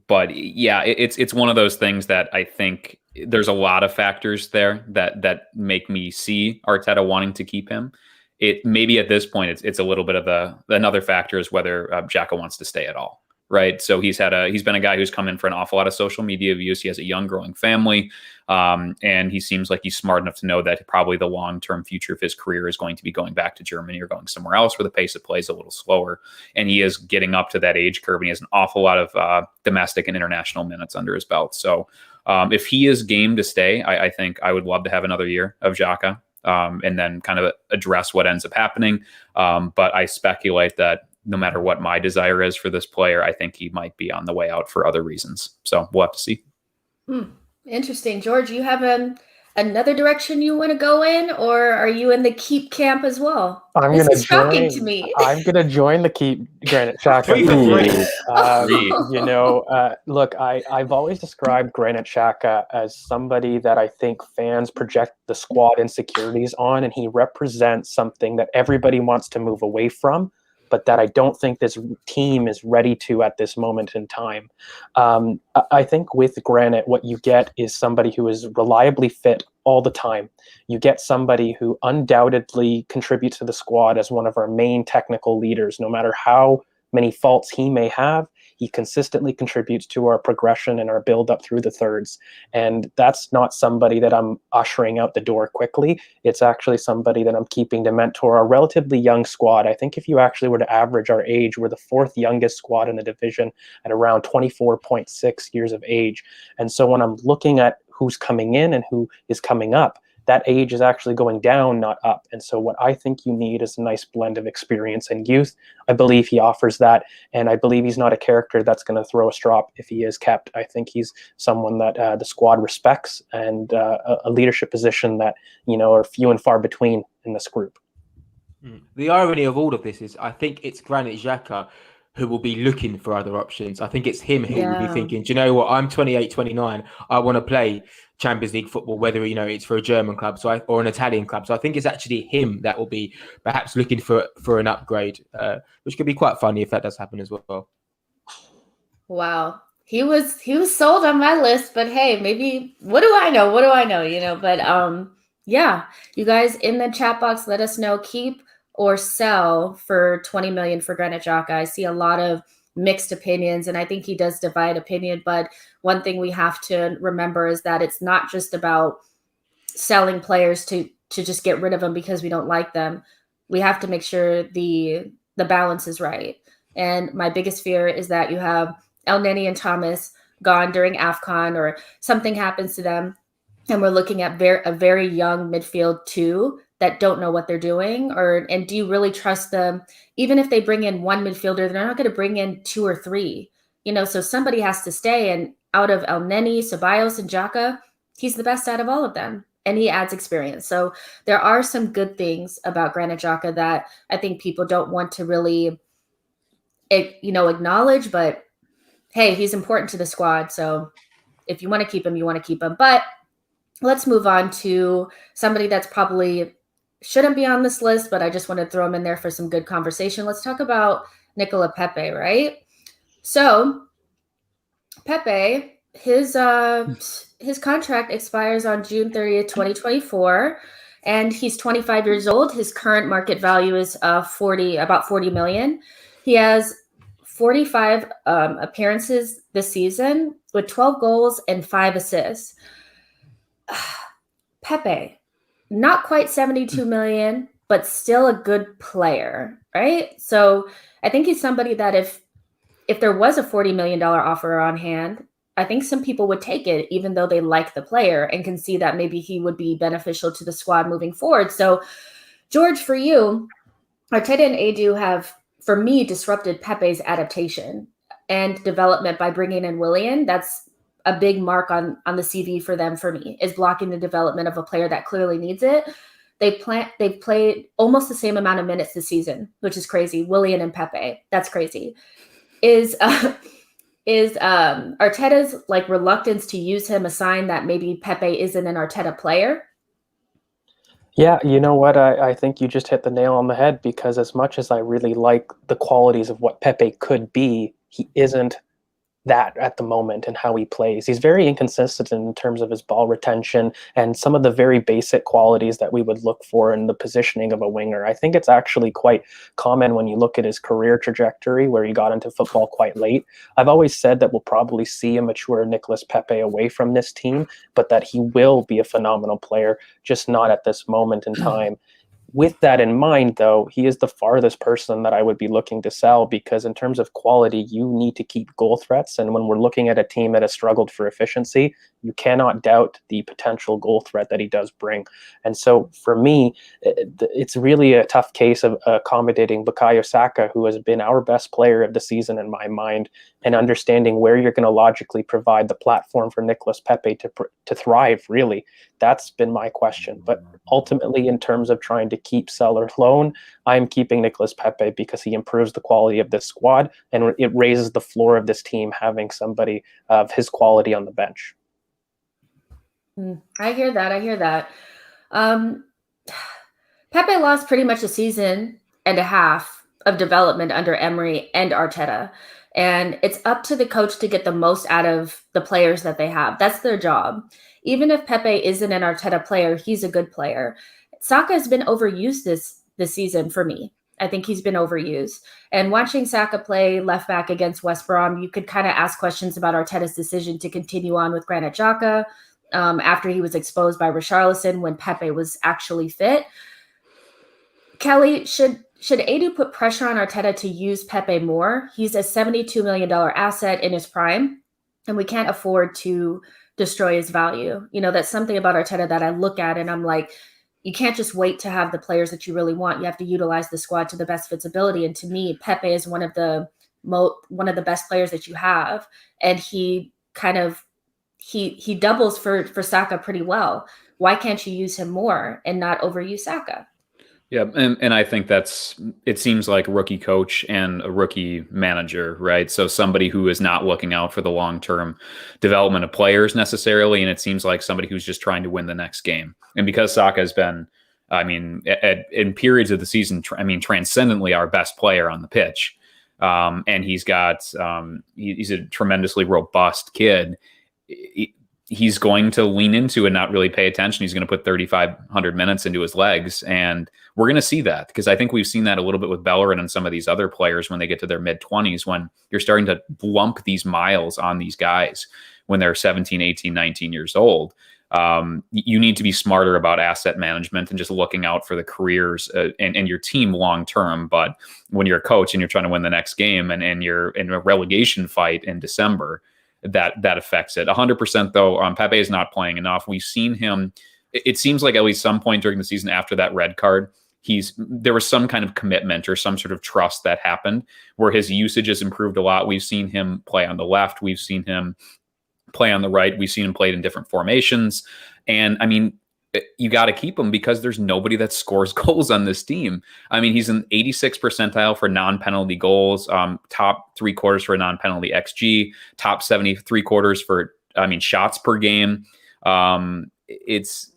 But yeah, it's one of those things that I think there's a lot of factors there that make me see Arteta wanting to keep him. It maybe at this point it's a little bit of another factor is whether Xhaka wants to stay at all. Right. So he's been a guy who's come in for an awful lot of social media views. He has a young growing family. And he seems like he's smart enough to know that probably the long-term future of his career is going to be going back to Germany or going somewhere else where the pace of play is a little slower. And he is getting up to that age curve and he has an awful lot of domestic and international minutes under his belt. So if he is game to stay, I think I would love to have another year of Xhaka and then kind of address what ends up happening. But I speculate that no matter what my desire is for this player, I think he might be on the way out for other reasons. So we'll have to see. Interesting. George, you have another direction you want to go in, or are you in the keep camp as well? This is shocking to me. I'm going to join the keep Granit Xhaka. Look, I've always described Granit Xhaka as somebody that I think fans project the squad insecurities on, and he represents something that everybody wants to move away from, but that I don't think this team is ready to at this moment in time. I think with Granit, what you get is somebody who is reliably fit all the time. You get somebody who undoubtedly contributes to the squad as one of our main technical leaders. No matter how many faults he may have, he consistently contributes to our progression and our build up through the thirds. And that's not somebody that I'm ushering out the door quickly. It's actually somebody that I'm keeping to mentor a relatively young squad. I think if you actually were to average our age, we're the fourth youngest squad in the division at around 24.6 years of age. And so when I'm looking at who's coming in and who is coming up, that age is actually going down, not up. And so what I think you need is a nice blend of experience and youth. I believe he offers that. And I believe he's not a character that's going to throw a strop if he is kept. I think he's someone that the squad respects and a leadership position that, are few and far between in this group. The irony of all of this is I think it's Granit Xhaka who will be looking for other options. I think it's him who will be thinking, do you know what? I'm 28, 29. I want to play Champions League football, whether, it's for a German club or an Italian club. So I think it's actually him that will be perhaps looking for an upgrade, which could be quite funny if that does happen as well. Wow. He was sold on my list, but hey, maybe, what do I know? But yeah, you guys in the chat box, let us know, keep or sell for 20 million for Granit Xhaka. I see a lot of mixed opinions, and I think he does divide opinion. But one thing we have to remember is that it's not just about selling players to just get rid of them because we don't like them. We have to make sure the balance is right. And my biggest fear is that you have El Neni and Thomas gone during AFCON, or something happens to them, and we're looking at a very young midfield too that don't know what they're doing. And do you really trust them? Even if they bring in one midfielder, they're not going to bring in 2 or 3. So somebody has to stay. And out of El Neni, Ceballos, and Xhaka, he's the best out of all of them, and he adds experience. So there are some good things about Granit Xhaka that I think people don't want to really, acknowledge. But hey, he's important to the squad. So if you want to keep him, you want to keep him. But let's move on to somebody that's probably shouldn't be on this list, but I just want to throw him in there for some good conversation. Let's talk about Nicolas Pepe, right? So Pepe, his contract expires on June 30th, 2024, and he's 25 years old. His current market value is about 40 million. He has 45 appearances this season with 12 goals and 5 assists. Pepe, not quite 72 million, but still a good player, right? So I think he's somebody that if there was a $40 million offer on hand, I think some people would take it, even though they like the player and can see that maybe he would be beneficial to the squad moving forward. So, George, for you, Arteta and Edu have, for me, disrupted Pepe's adaptation and development by bringing in Willian. That's a big mark on the CV for them, for me, is blocking the development of a player that clearly needs it. They've played almost the same amount of minutes this season, which is crazy. Willian and Pepe, that's crazy. Is Arteta's reluctance to use him a sign that maybe Pepe isn't an Arteta player? Yeah, you know what? I think you just hit the nail on the head, because as much as I really like the qualities of what Pepe could be, he isn't that at the moment and how he plays. He's very inconsistent in terms of his ball retention and some of the very basic qualities that we would look for in the positioning of a winger. I think it's actually quite common when you look at his career trajectory, where he got into football quite late. I've always said that we'll probably see a mature Nicolas Pepe away from this team, but that he will be a phenomenal player, just not at this moment in time. With that in mind, though, he is the farthest person that I would be looking to sell, because in terms of quality, you need to keep goal threats. And when we're looking at a team that has struggled for efficiency, you cannot doubt the potential goal threat that he does bring. And so for me, it's really a tough case of accommodating Bukayo Saka, who has been our best player of the season in my mind, and understanding where you're going to logically provide the platform for Nicolas Pepe to thrive, really. That's been my question. But ultimately, in terms of trying to keep, sell, or loan, I'm keeping Nicolas Pepe because he improves the quality of this squad, and it raises the floor of this team having somebody of his quality on the bench. I hear that. Pepe lost pretty much a season and a half of development under Emery and Arteta. And it's up to the coach to get the most out of the players that they have. That's their job. Even if Pepe isn't an Arteta player, he's a good player. Saka has been overused this season for me. I think he's been overused. And watching Saka play left back against West Brom, you could kind of ask questions about Arteta's decision to continue on with Granit Xhaka after he was exposed by Richarlison when Pepe was actually fit. Kelly, should Edu put pressure on Arteta to use Pepe more? He's a $72 million asset in his prime, and we can't afford to destroy his value. That's something about Arteta that I look at and I'm like, you can't just wait to have the players that you really want. You have to utilize the squad to the best of its ability. And to me, Pepe is one of the best players that you have. And he doubles for Saka pretty well. Why can't you use him more and not overuse Saka? Yeah, and I think it seems like a rookie coach and a rookie manager, right? So somebody who is not looking out for the long-term development of players necessarily, and it seems like somebody who's just trying to win the next game. And because Saka has been, in periods of the season, transcendently our best player on the pitch, and he's a tremendously robust kid. he's going to lean into and not really pay attention. He's going to put 3,500 minutes into his legs. And we're going to see that, because I think we've seen that a little bit with Bellerin and some of these other players when they get to their mid-20s, when you're starting to lump these miles on these guys when they're 17, 18, 19 years old. You need to be smarter about asset management and just looking out for the careers and your team long term. But when you're a coach and you're trying to win the next game and you're in a relegation fight in December, that affects it. 100% though, Pepe is not playing enough. We've seen him. It seems like at least some point during the season after that red card, there was some kind of commitment or some sort of trust that happened where his usage has improved a lot. We've seen him play on the left. We've seen him play on the right. We've seen him played in different formations. And I mean, you got to keep him because there's nobody that scores goals on this team. I mean, he's an 86th percentile for non-penalty goals, top 3/4 for non-penalty XG, top 73/4 for, shots per game. It's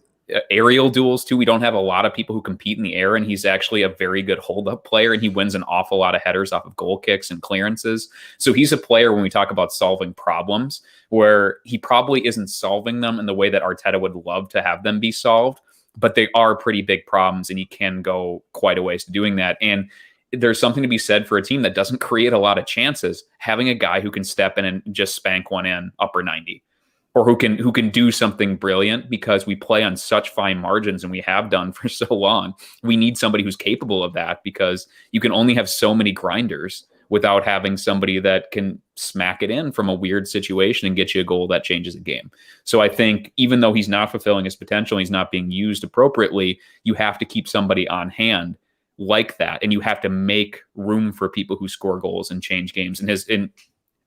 aerial duels too. We don't have a lot of people who compete in the air, and he's actually a very good hold-up player, and he wins an awful lot of headers off of goal kicks and clearances. So he's a player, when we talk about solving problems, where he probably isn't solving them in the way that Arteta would love to have them be solved, but they are pretty big problems, and he can go quite a ways to doing that. And there's something to be said for a team that doesn't create a lot of chances, having a guy who can step in and just spank one in upper 90. Or who can do something brilliant, because we play on such fine margins, and we have done for so long. We need somebody who's capable of that, because you can only have so many grinders without having somebody that can smack it in from a weird situation and get you a goal that changes a game. So I think even though he's not fulfilling his potential, he's not being used appropriately, you have to keep somebody on hand like that, and you have to make room for people who score goals and change games. And his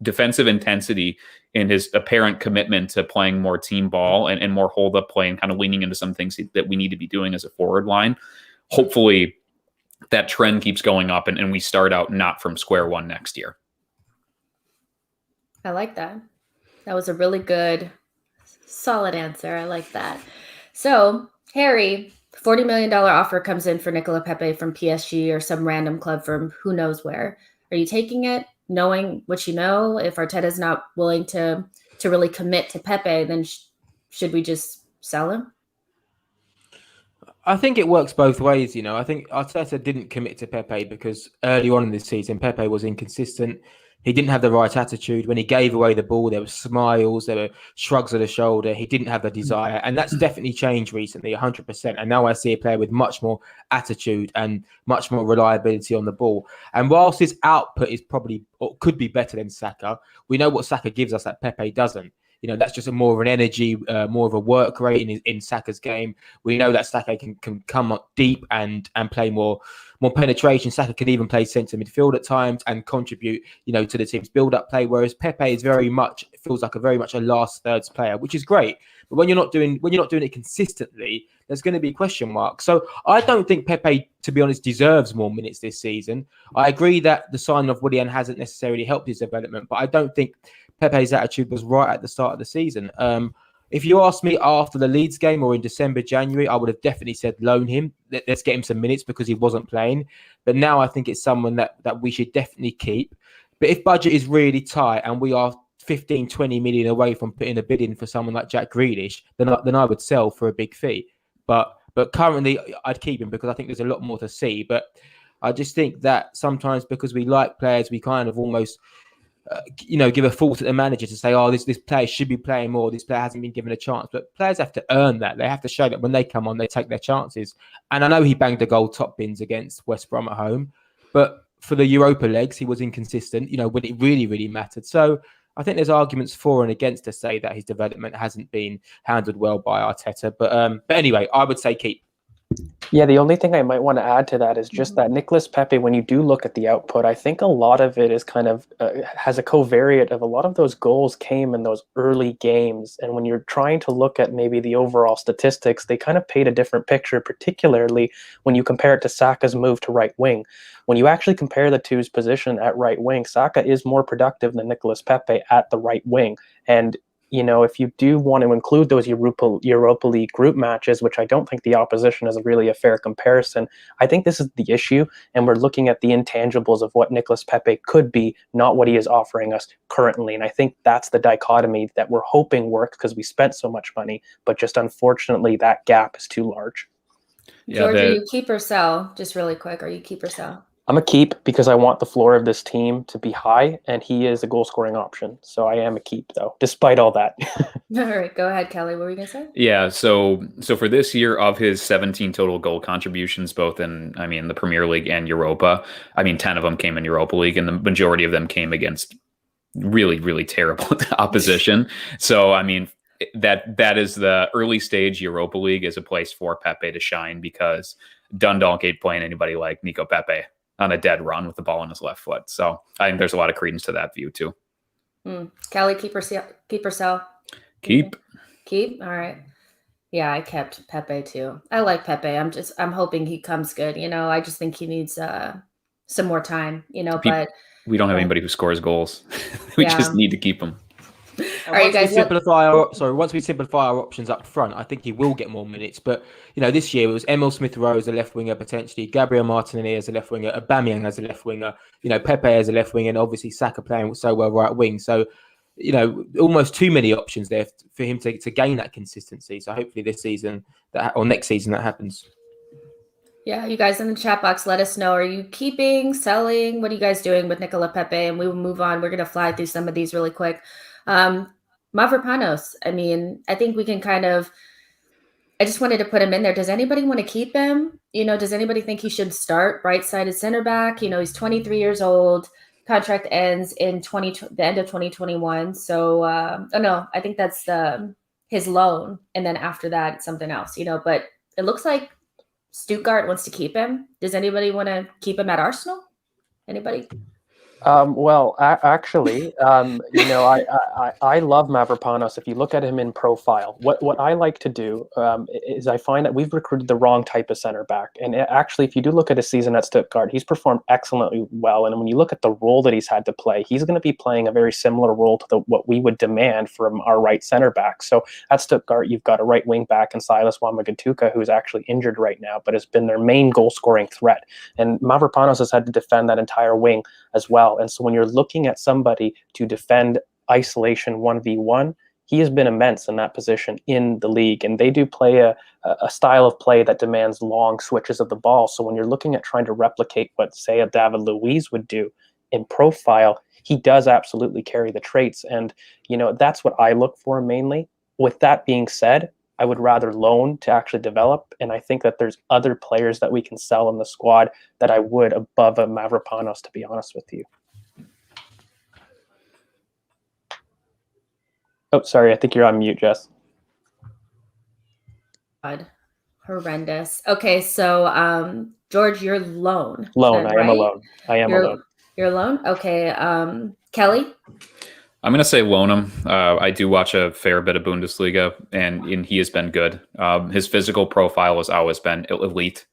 defensive intensity and his apparent commitment to playing more team ball and more hold-up play and kind of leaning into some things that we need to be doing as a forward line. Hopefully that trend keeps going up and we start out not from square one next year. I like that. That was a really good, solid answer. I like that. So, Harry, $40 million offer comes in for Nicolas Pepe from PSG or some random club from who knows where. Are you taking it? Knowing what you know, if Arteta's not willing to really commit to Pepe, then should we just sell him? I think it works both ways. I think Arteta didn't commit to Pepe because early on in this season, Pepe was inconsistent. He didn't have the right attitude. When he gave away the ball, there were smiles, there were shrugs of the shoulder. He didn't have the desire. And that's definitely changed recently, 100%. And now I see a player with much more attitude and much more reliability on the ball. And whilst his output is probably, or could be better than Saka, we know what Saka gives us that Pepe doesn't. That's just more of an energy, more of a work rate in Saka's game. We know that Saka can come up deep and play more penetration. Saka can even play centre midfield at times and contribute, to the team's build-up play. Whereas Pepe is feels like very much a last thirds player, which is great. But when you're not doing it consistently, there's going to be question marks. So I don't think Pepe, to be honest, deserves more minutes this season. I agree that the signing of Willian hasn't necessarily helped his development, but I don't think Pepe's attitude was right at the start of the season. If you asked me after the Leeds game or in December, January, I would have definitely said loan him. Let's get him some minutes because he wasn't playing. But now I think it's someone that we should definitely keep. But if budget is really tight and we are 15, 20 million away from putting a bid in for someone like Jack Grealish, then I would sell for a big fee. But currently I'd keep him because I think there's a lot more to see. But I just think that sometimes because we like players, we kind of almost give a fault at the manager to say, oh, this player should be playing more. This player hasn't been given a chance. But players have to earn that. They have to show that when they come on, they take their chances. And I know he banged a goal top bins against West Brom at home. But for the Europa legs, he was inconsistent, when it really, really mattered. So I think there's arguments for and against to say that his development hasn't been handled well by Arteta. But anyway, I would say keep. Yeah, the only thing I might want to add to that is just that Nicolas Pepe, when you do look at the output, I think a lot of it is kind of has a covariate of a lot of those goals came in those early games. And when you're trying to look at maybe the overall statistics, they kind of paint a different picture, particularly when you compare it to Saka's move to right wing. When you actually compare the two's position at right wing, Saka is more productive than Nicolas Pepe at the right wing. And if you do want to include those Europa League group matches, which I don't think the opposition is really a fair comparison, I think this is the issue, and we're looking at the intangibles of what Nicolas Pepe could be, not what he is offering us currently. And I think that's the dichotomy that we're hoping works because we spent so much money, but just unfortunately that gap is too large. George, are you keep or sell? Just really quick, are you keep or sell? I'm a keep because I want the floor of this team to be high, and he is a goal-scoring option. So I am a keep, though, despite all that. All right, go ahead, Kelly. What were you going to say? Yeah, so for this year, of his 17 total goal contributions, both in, the Premier League and Europa, 10 of them came in Europa League, and the majority of them came against really, really terrible opposition. So, that is the early stage. Europa League is a place for Pepe to shine because Dundalk ain't playing anybody like Nico Pepe on a dead run with the ball on his left foot. So I think there's a lot of credence to that view too. Kelly, keep or sell? Keep. Keep. All right. Yeah, I kept Pepe too. I like Pepe. I'm hoping he comes good. I just think he needs some more time, but we don't have anybody who scores goals. We just need to keep him. Once we simplify our options up front, I think he will get more minutes. But this year it was Emil Smith-Rowe as a left winger, potentially Gabriel Martinelli as a left winger, Aubameyang as a left winger, Pepe as a left winger, and obviously Saka playing so well right wing. So almost too many options there for him to gain that consistency. So hopefully this season or next season that happens. Yeah, you guys in the chat box, let us know. Are you keeping, selling? What are you guys doing with Nicolas Pepe? And we will move on. We're going to fly through some of these really quick. Mavropanos, I think we can I just wanted to put him in there. Does anybody want to keep him? Does anybody think he should start right-sided center back? He's 23 years old. Contract ends in the end of 2021. So, I think that's his loan. And then after that, it's something else, but it looks like Stuttgart wants to keep him. Does anybody want to keep him at Arsenal? Anybody? Actually, I love Mavropanos. If you look at him in profile, what I like to do is I find that we've recruited the wrong type of center back. And actually, if you do look at his season at Stuttgart, he's performed excellently well. And when you look at the role that he's had to play, he's going to be playing a very similar role to what we would demand from our right center back. So at Stuttgart, you've got a right wing back in Silas Wamagatuka, who's actually injured right now, but has been their main goal scoring threat. And Mavropanos has had to defend that entire wing as well. And so when you're looking at somebody to defend isolation 1v1, he has been immense in that position in the league. And they do play a style of play that demands long switches of the ball. So when you're looking at trying to replicate what, say, a David Luiz would do in profile, he does absolutely carry the traits. And, that's what I look for mainly. With that being said, I would rather loan to actually develop. And I think that there's other players that we can sell in the squad that I would above a Mavropanos, to be honest with you. Oh, sorry. I think you're on mute, Jess. God, horrendous. Okay, so George, you're loan. Loan. I am alone. I am alone. You're alone? Okay. Kelly? I'm going to say loan him. I do watch a fair bit of Bundesliga, and he has been good. His physical profile has always been elite.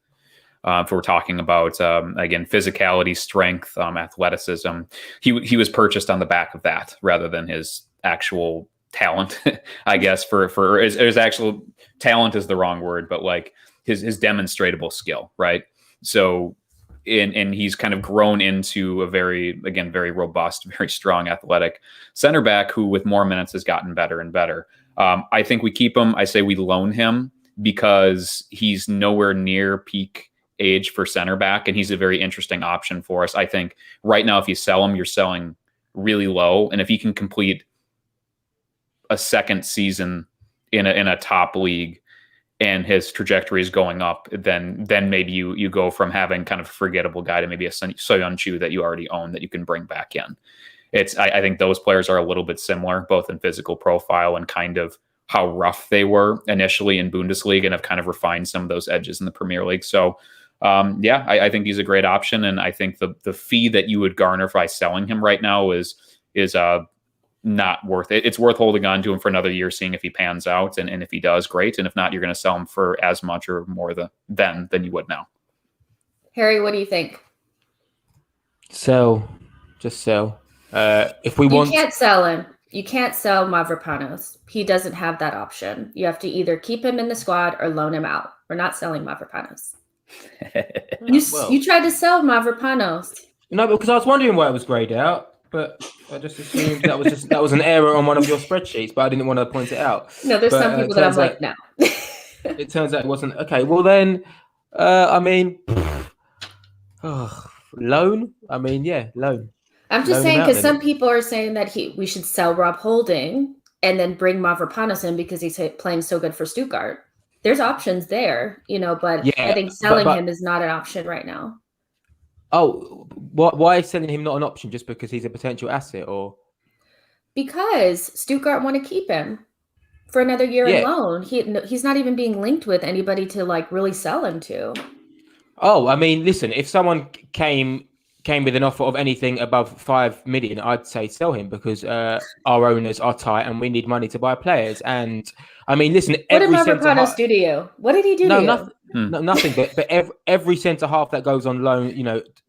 If we're talking about, again, physicality, strength, athleticism, he was purchased on the back of that rather than his actual talent, I guess. For his actual talent is the wrong word, but like his demonstratable skill, right? So, and he's kind of grown into a very robust, very strong, athletic center back who, with more minutes, has gotten better and better. I think we keep him. I say we loan him because he's nowhere near peak age for center back, and he's a very interesting option for us. I think right now, if you sell him, you're selling really low, and if he can complete a second season in a top league, and his trajectory is going up, then maybe you go from having kind of a forgettable guy to maybe a Soyuncu that you already own that you can bring back in. I think those players are a little bit similar, both in physical profile and kind of how rough they were initially in Bundesliga, and have kind of refined some of those edges in the Premier League. So, I think he's a great option, and I think the fee that you would garner by selling him right now is not worth it. It's worth holding on to him for another year, seeing if he pans out, and if he does, great. And if not, you're going to sell him for as much or more than you would now. Harry, what do you think? Sell. Just sell. If we you can't sell him. You can't sell Mavropanos. He doesn't have that option. You have to either keep him in the squad or loan him out. We're not selling Mavropanos. You tried to sell Mavropanos. No, because I was wondering why it was grayed out, but I just assumed that was an error on one of your spreadsheets, but I didn't want to point it out. No, there's some people that I'm like, no. It turns out it wasn't. Okay, well then, I mean, loan. I mean, yeah, loan. I'm just saying because some people are saying that we should sell Rob Holding and then bring Mavropanos in because he's playing so good for Stuttgart. There's options there, but I think selling him is not an option right now. Oh, why is selling him not an option? Just because he's a potential asset, or because Stuttgart want to keep him for another year in loan? He's not even being linked with anybody to like really sell him to. Oh, I mean, listen, if someone came with an offer of anything above 5 million, I'd say sell him because our owners are tight and we need money to buy players. And I mean, listen, what did Mavropanos do to you? What did he do to you? No, nothing. But every centre half that goes on loan,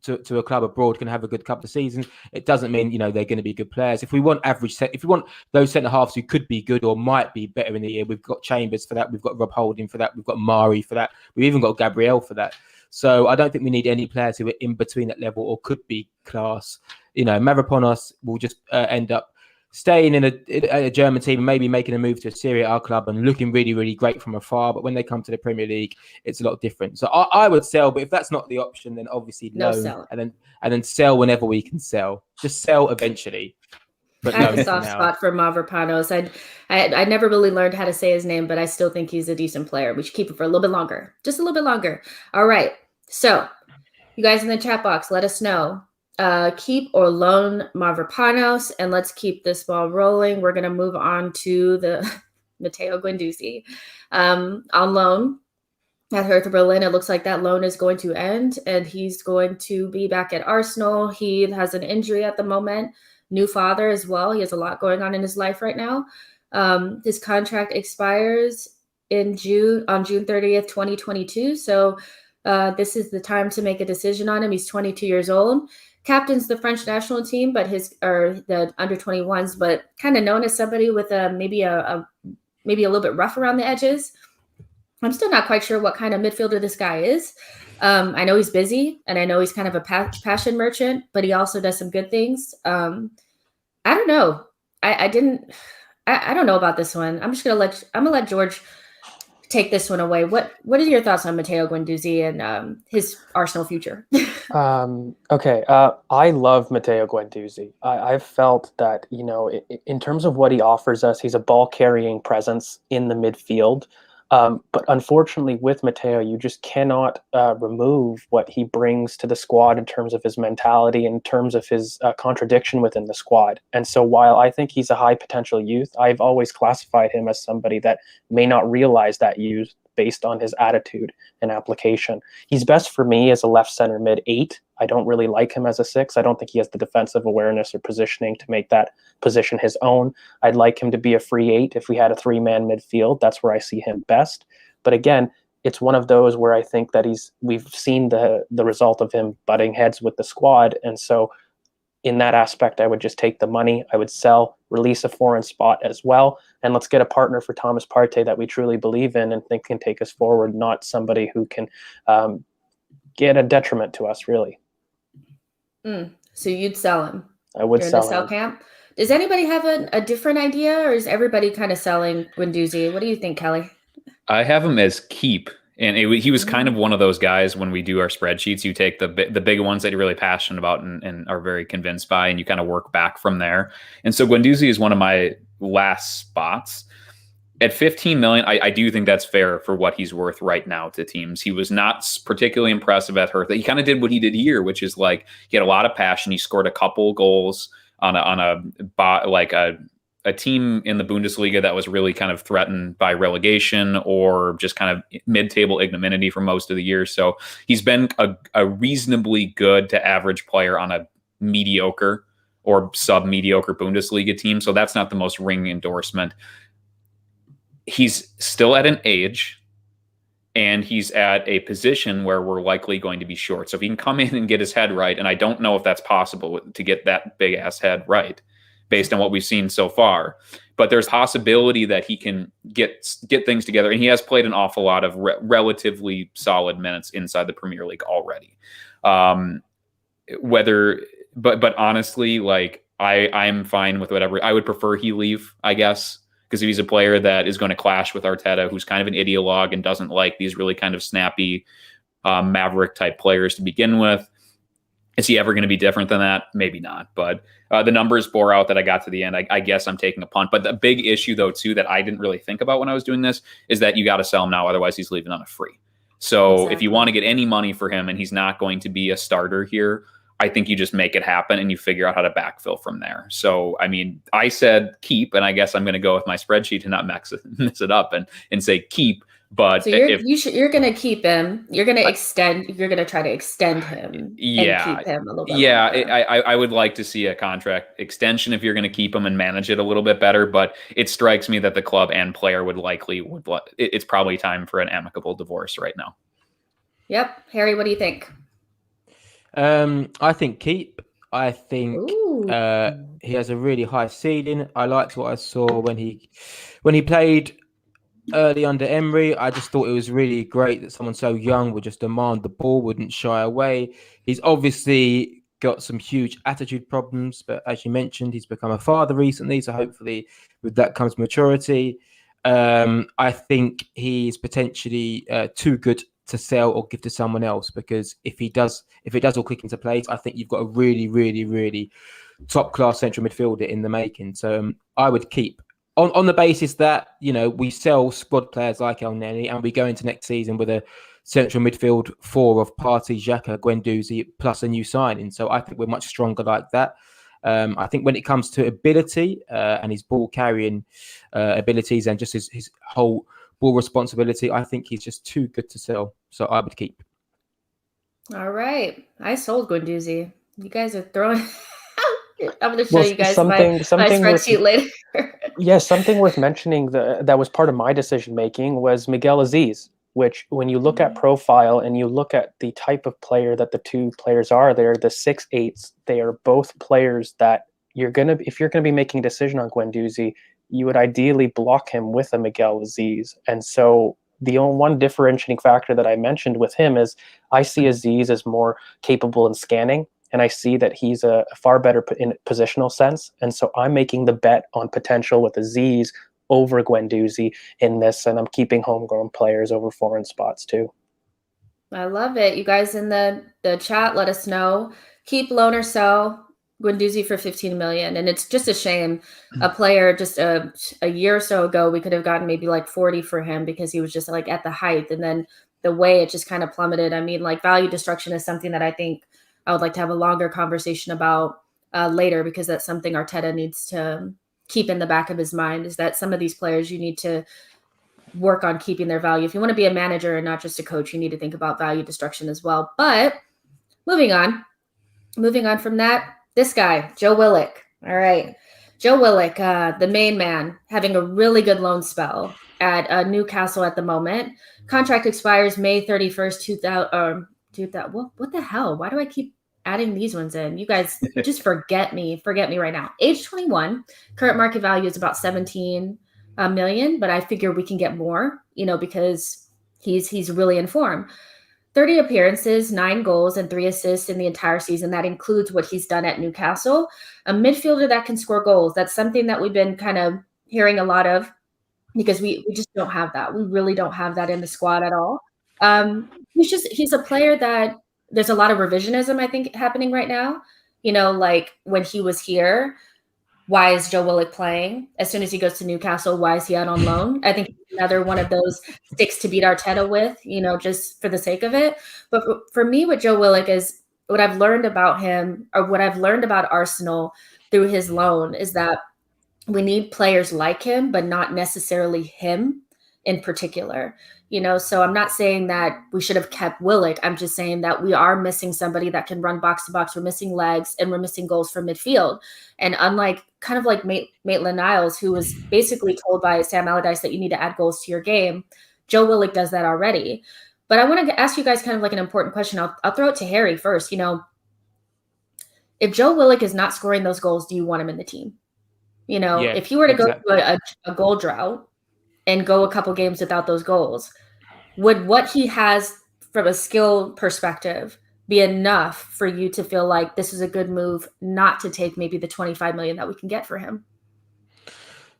to a club abroad can have a good couple of seasons. It doesn't mean they're going to be good players. If we want those centre halves who could be good or might be better in the year, we've got Chambers for that. We've got Rob Holding for that. We've got Mari for that. We've even got Gabriel for that. So I don't think we need any players who are in between that level or could be class. Mavropanos will just end up staying in a German team and maybe making a move to a Serie A club and looking really, really great from afar. But when they come to the Premier League, it's a lot different. So I would sell, but if that's not the option, then obviously loan and then sell whenever we can sell. Just sell eventually. But I have a soft spot for Mavropanos. I never really learned how to say his name, but I still think he's a decent player. We should keep him for a little bit longer. Just a little bit longer. All right. So you guys in the chat box, let us know. Keep or loan Mavropanos, and let's keep this ball rolling. We're going to move on to the Matteo Guendouzi on loan at Hertha Berlin. It looks like that loan is going to end, and he's going to be back at Arsenal. He has an injury at the moment. New father as well. He has a lot going on in his life right now. His contract expires on June 30th, 2022. So this is the time to make a decision on him. He's 22 years old. Captains the French national team, but the under 21s, but kind of known as somebody with maybe a little bit rough around the edges. I'm still not quite sure what kind of midfielder this guy is. I know he's busy, and I know he's kind of a passion merchant, but he also does some good things. I don't know. I don't know about this one. I'm gonna let George take this one away. What are your thoughts on Matteo Guendouzi and his Arsenal future? Okay. I love Matteo Guendouzi. I've felt that, in terms of what he offers us, he's a ball carrying presence in the midfield. But unfortunately, with Matteo, you just cannot remove what he brings to the squad in terms of his mentality, in terms of his contradiction within the squad. And so while I think he's a high potential youth, I've always classified him as somebody that may not realize that youth based on his attitude and application. He's best for me as a left center mid 8. I don't really like him as a 6. I don't think he has the defensive awareness or positioning to make that position his own. I'd like him to be a free 8 if we had a 3-man midfield. That's where I see him best. But again, it's one of those where I think that we've seen the result of him butting heads with the squad. And so in that aspect, I would just take the money. I would sell, release a foreign spot as well. And let's get a partner for Thomas Partey that we truly believe in and think can take us forward, not somebody who can get a detriment to us, really. So you'd sell him? I would You're sell in the sell him. camp? Does anybody have a different idea, or is everybody kind of selling Guendouzi? What do you think, Kelly? I have him as keep. And he was kind of one of those guys when we do our spreadsheets, you take the big ones that you're really passionate about and are very convinced by, and you kind of work back from there. And so Guendouzi is one of my last spots. At 15 million, I do think that's fair for what he's worth right now to teams. He was not particularly impressive at Hertha. He kind of did what he did here, which is like he had a lot of passion. He scored a couple goals on a team in the Bundesliga that was really kind of threatened by relegation or just kind of mid-table ignominy for most of the year. So he's been a reasonably good to average player on a mediocre or sub-mediocre Bundesliga team. So that's not the most ringing endorsement. He's still at an age, and he's at a position where we're likely going to be short. So if he can come in and get his head right, and I don't know if that's possible to get that big-ass head right, based on what we've seen so far. But there's possibility that he can get things together, and he has played an awful lot of relatively solid minutes inside the Premier League already. But honestly, like I'm fine with whatever. I would prefer he leave, I guess, because if he's a player that is going to clash with Arteta, who's kind of an ideologue and doesn't like these really kind of snappy maverick type players to begin with. Is he ever going to be different than that? Maybe not. But the numbers bore out that I got to the end. I guess I'm taking a punt. But the big issue, though, too, that I didn't really think about when I was doing this is that you got to sell him now. Otherwise, he's leaving on a free. So Exactly. If you want to get any money for him and he's not going to be a starter here, I think you just make it happen and you figure out how to backfill from there. So, I mean, I said keep, and I guess I'm going to go with my spreadsheet to not mess it up and say keep. But so you're going to keep him. You're going to extend. You're going to try to extend him. And keep him a little bit. Yeah, I would like to see a contract extension if you're going to keep him and manage it a little bit better. But it strikes me that the club and player would. It's probably time for an amicable divorce right now. Yep, Harry, what do you think? I think keep. I think he has a really high ceiling. I liked what I saw when he played early under Emery. I just thought it was really great that someone so young would just demand the ball, wouldn't shy away. He's obviously got some huge attitude problems, but as you mentioned, he's become a father recently, so hopefully with that comes maturity. I think he's potentially too good to sell or give to someone else, because if it does all click into place, I think you've got a really, really, really top class central midfielder in the making. So I would keep on the basis that, you know, we sell squad players like El Neni and we go into next season with a central midfield 4 of Partey, Xhaka, Guendouzi plus a new signing. So I think we're much stronger like that. I think when it comes to ability and his ball carrying abilities and just his whole ball responsibility, I think he's just too good to sell. So I would keep. All right. I sold Guendouzi. You guys are throwing... I'm going to show you guys my spreadsheet later. Yeah, something worth mentioning that was part of my decision-making was Miguel Aziz, which when you look at profile and you look at the type of player that the two players are, they're the 6'8s. They are both players that if you're going to be making a decision on Guendouzi, you would ideally block him with a Miguel Aziz. And so the only one differentiating factor that I mentioned with him is I see Aziz as more capable in scanning, and I see that he's a far better in positional sense. And so I'm making the bet on potential with Aziz over Guendouzi in this, and I'm keeping homegrown players over foreign spots too. I love it. You guys in the chat, let us know. Keep, loan, or sell Guendouzi for 15 million. And it's just a shame. A player just a year or so ago, we could have gotten maybe like 40 for him because he was just like at the height. And then the way it just kind of plummeted. I mean, like value destruction is something that I think I would like to have a longer conversation about later, because that's something Arteta needs to keep in the back of his mind, is that some of these players you need to work on keeping their value. If you want to be a manager and not just a coach, you need to think about value destruction as well. But moving on from that, this guy, Joe Willock. All right. Joe Willock, the main man, having a really good loan spell at Newcastle at the moment. Contract expires May 31st, 2000. What the hell? Why do I keep adding these ones in? You guys just forget me right now. Age 21, current market value is about 17 million, but I figure we can get more, because he's really in form. 30 appearances, 9 goals, and 3 assists in the entire season. That includes what he's done at Newcastle. A midfielder that can score goals. That's something that we've been kind of hearing a lot of, because we just don't have that. We really don't have that in the squad at all. He's a player that there's a lot of revisionism, I think, happening right now. Like when he was here, why is Joe Willock playing? As soon as he goes to Newcastle, why is he out on loan? I think another one of those sticks to beat Arteta with, just for the sake of it. But for me, with Joe Willock is what I've learned about him, or what I've learned about Arsenal through his loan, is that we need players like him, but not necessarily him in particular. So I'm not saying that we should have kept Willock. I'm just saying that we are missing somebody that can run box to box. We're missing legs, and we're missing goals from midfield. And unlike kind of like Maitland-Niles, who was basically told by Sam Allardyce that you need to add goals to your game, Joe Willock does that already. But I want to ask you guys kind of like an important question. I'll throw it to Harry first. If Joe Willock is not scoring those goals, do you want him in the team? You know, Yeah, if you were to exactly. go through a goal drought and go a couple games without those goals, would what he has from a skill perspective be enough for you to feel like this is a good move not to take maybe the 25 million that we can get for him?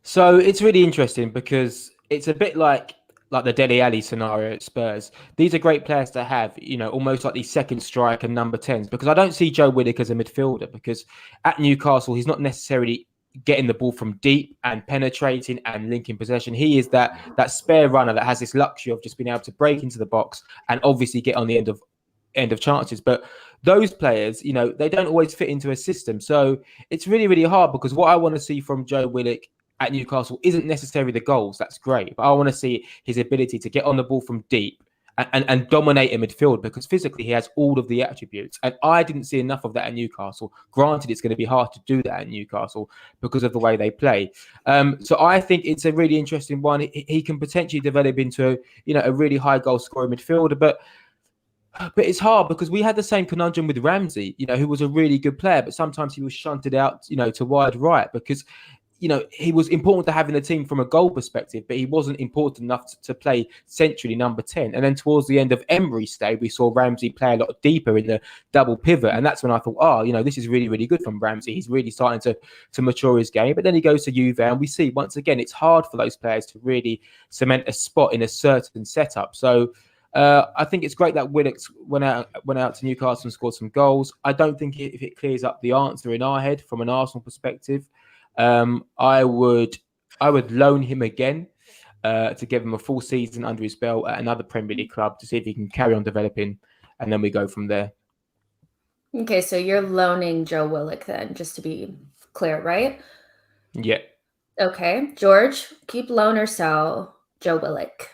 So it's really interesting because it's a bit like the Dele Alli scenario at Spurs. These are great players to have, almost like these second striker number 10s, because I don't see Joe Willock as a midfielder, because at Newcastle, he's not necessarily getting the ball from deep and penetrating and linking possession. He is that spare runner that has this luxury of just being able to break into the box and obviously get on the end of chances. But those players, they don't always fit into a system. So it's really, really hard, because what I want to see from Joe Willock at Newcastle isn't necessarily the goals. That's great. But I want to see his ability to get on the ball from deep and dominate in midfield, because physically he has all of the attributes. And I didn't see enough of that at Newcastle. Granted, it's going to be hard to do that at Newcastle because of the way they play. So I think it's a really interesting one. He can potentially develop into a really high goal scoring midfielder. But it's hard, because we had the same conundrum with Ramsey, who was a really good player, but sometimes he was shunted out, to wide right, because he was important to have in the team from a goal perspective, but he wasn't important enough to play centrally number 10. And then towards the end of Emery's stay, we saw Ramsey play a lot deeper in the double pivot. And that's when I thought, this is really, really good from Ramsey. He's really starting to mature his game. But then he goes to Juve, and we see, once again, it's hard for those players to really cement a spot in a certain setup. So I think it's great that Willock went out to Newcastle and scored some goals. I don't think if it clears up the answer in our head from an Arsenal perspective, I would loan him again to give him a full season under his belt at another Premier League club to see if he can carry on developing, and then we go from there. Okay, so you're loaning Joe Willock then, just to be clear, right? Yeah. Okay, George, keep loan or sell Joe Willock?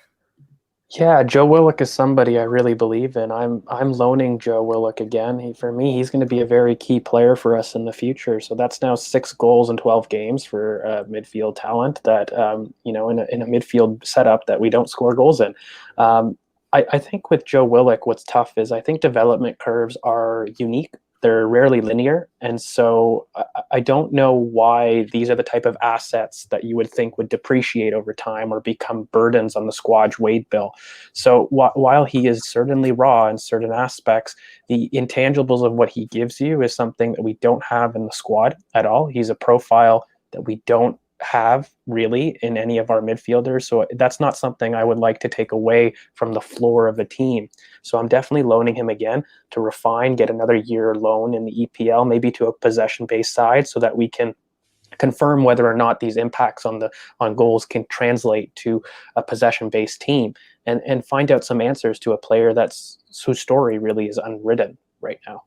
Yeah, Joe Willock is somebody I really believe in. I'm loaning Joe Willock again. For me, he's going to be a very key player for us in the future. So that's now 6 goals in 12 games for midfield talent that in a midfield setup that we don't score goals in. I think with Joe Willock, what's tough is I think development curves are unique. They're rarely linear. And so I don't know why these are the type of assets that you would think would depreciate over time or become burdens on the squad wage bill. So while he is certainly raw in certain aspects, the intangibles of what he gives you is something that we don't have in the squad at all. He's a profile that we don't have really in any of our midfielders. So that's not something I would like to take away from the floor of a team. So I'm definitely loaning him again to refine, get another year loan in the EPL, maybe to a possession-based side, so that we can confirm whether or not these impacts on goals can translate to a possession-based team, and find out some answers to a player whose story really is unwritten right now.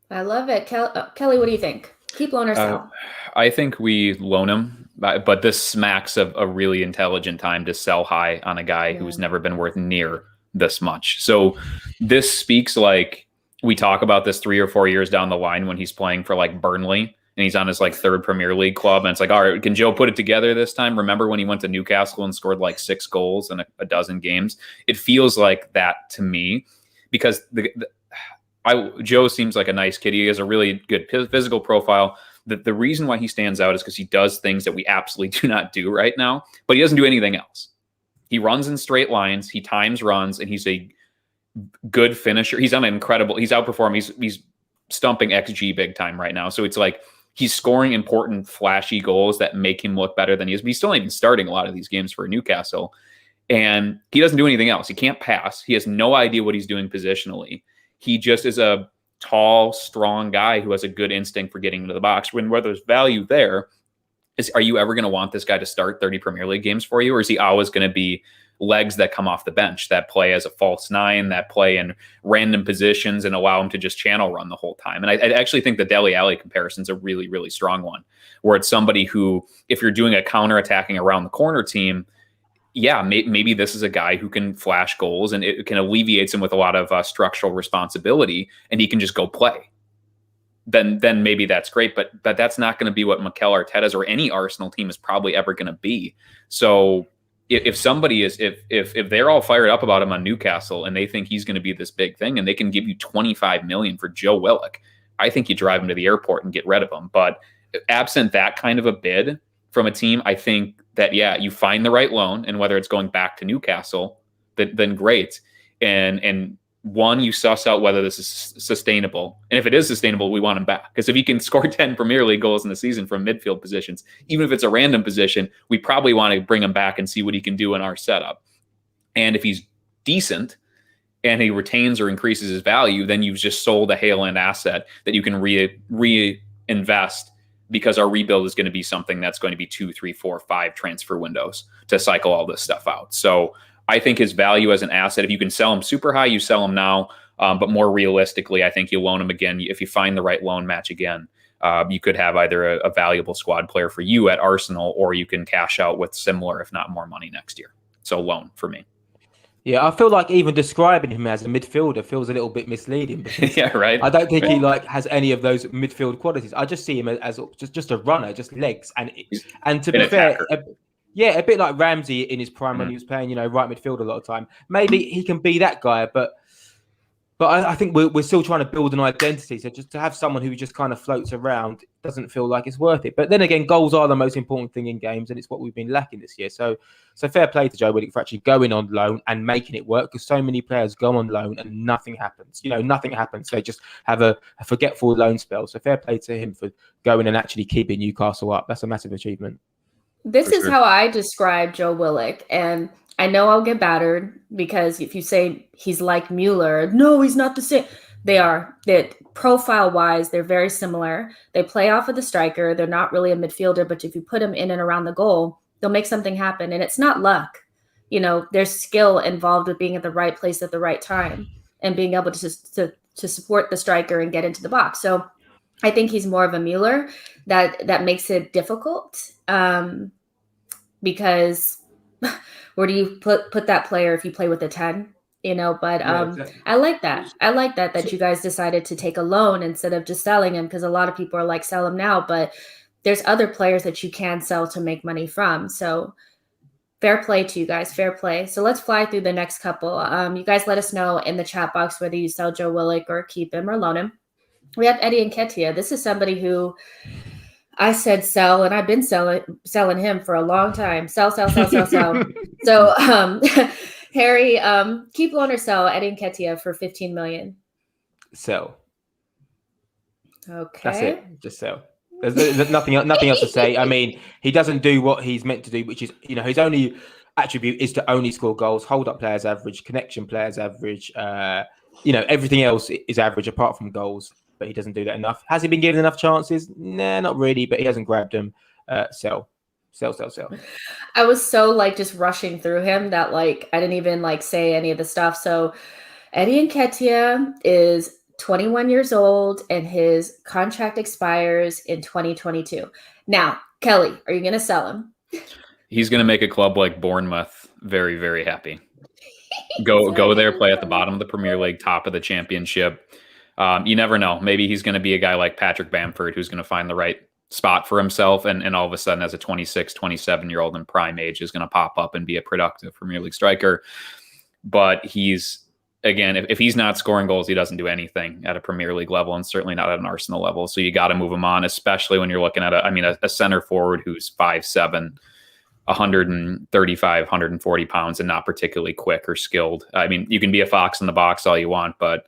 I love it. Kelly, what do you think? Keep loan or sell? I think we loan him, but this smacks of a really intelligent time to sell high on a guy who's never been worth near this much. So this speaks like we talk about this 3 or 4 years down the line when he's playing for like Burnley and he's on his like 3rd Premier League club. And it's like, all right, can Joe put it together this time? Remember when he went to Newcastle and scored like 6 goals in a dozen games? It feels like that to me, because Joe seems like a nice kid. He has a really good physical profile. The reason why he stands out is because he does things that we absolutely do not do right now, but he doesn't do anything else. He runs in straight lines. He times runs, and he's a good finisher. He's outperforming. He's stumping XG big time right now. So it's like he's scoring important, flashy goals that make him look better than he is. But he's still not even starting a lot of these games for Newcastle, and he doesn't do anything else. He can't pass. He has no idea what he's doing positionally. He just is a tall, strong guy who has a good instinct for getting into the box. Where there's value there is, are you ever going to want this guy to start 30 Premier League games for you? Or is he always going to be legs that come off the bench, that play as a false 9, that play in random positions and allow him to just channel run the whole time? And I actually think the Dele Alli comparison is a really, really strong one, where it's somebody who, if you're doing a counter-attacking around the corner team, yeah, maybe this is a guy who can flash goals and it can alleviate him with a lot of structural responsibility, and he can just go play. Then maybe that's great, but that's not going to be what Mikel Arteta's or any Arsenal team is probably ever going to be. So if somebody is, if they're all fired up about him on Newcastle and they think he's going to be this big thing and they can give you 25 million for Joe Willock, I think you drive him to the airport and get rid of him. But absent that kind of a bid from a team, I think that, yeah, you find the right loan, and whether it's going back to Newcastle, then great. And one, you suss out whether this is sustainable. And if it is sustainable, we want him back. Because if he can score 10 Premier League goals in the season from midfield positions, even if it's a random position, we probably want to bring him back and see what he can do in our setup. And if he's decent and he retains or increases his value, then you've just sold a hail-end asset that you can reinvest, because our rebuild is going to be something that's going to be 2, 3, 4, 5 transfer windows to cycle all this stuff out. So I think his value as an asset, if you can sell him super high, you sell him now. But more realistically, I think you loan him again. If you find the right loan match again, you could have either a valuable squad player for you at Arsenal, or you can cash out with similar, if not more money next year. So loan for me. Yeah, I feel like even describing him as a midfielder feels a little bit misleading. Yeah, right. I don't think he has any of those midfield qualities. I just see him as just a runner, just legs, and to be fair, a bit like Ramsey in his prime when he was playing, right midfield a lot of time. Maybe he can be that guy, but I think we're still trying to build an identity. So just to have someone who just kind of floats around doesn't feel like it's worth it. But then again, goals are the most important thing in games, and it's what we've been lacking this year. So fair play to Joe Willock for actually going on loan and making it work, because so many players go on loan and nothing happens. Nothing happens. They just have a forgetful loan spell. So fair play to him for going and actually keeping Newcastle up. That's a massive achievement. This is how I describe Joe Willock, and I know I'll get battered, because if you say he's like Mueller, no, he's not the same. They are. That profile-wise, they're very similar. They play off of the striker. They're not really a midfielder, but if you put them in and around the goal, they'll make something happen. And it's not luck. There's skill involved with being at the right place at the right time and being able to support the striker and get into the box. So I think he's more of a Mueller. That makes it difficult, because where do you put that player if you play with a 10? But Exactly. I like that you guys decided to take a loan instead of just selling him, because a lot of people are like, sell him now, but there's other players that you can sell to make money from. So fair play to you guys, fair play. So let's fly through the next couple. You guys let us know in the chat box whether you sell Joe Willock or keep him or loan him. We have Eddie Nketiah. This is somebody who I said sell, and I've been selling him for a long time. Sell. So Harry, keep, loan, or sell Eddie Nketiah for 15 million. Sell. Okay. That's it. Just sell. There's nothing else to say. I mean, he doesn't do what he's meant to do, which is, his only attribute is to only score goals, hold up players average, connection players average. Everything else is average apart from goals, but he doesn't do that enough. Has he been given enough chances? Nah, not really, but he hasn't grabbed them. Sell. I was so just rushing through him that I didn't even say any of the stuff. So Eddie Nketiah is 21 years old and his contract expires in 2022. Now, Kelly, are you going to sell him? He's going to make a club like Bournemouth very, very happy. Go there, play at the bottom of the Premier League, top of the Championship. You never know. Maybe he's going to be a guy like Patrick Bamford, who's going to find the right spot for himself, and all of a sudden, as a 26, 27-year-old in prime age, is going to pop up and be a productive Premier League striker. But he's, again, if he's not scoring goals, he doesn't do anything at a Premier League level, and certainly not at an Arsenal level. So you got to move him on, especially when you're looking at a center forward who's 5'7", 135, 140 pounds, and not particularly quick or skilled. I mean, you can be a fox in the box all you want, but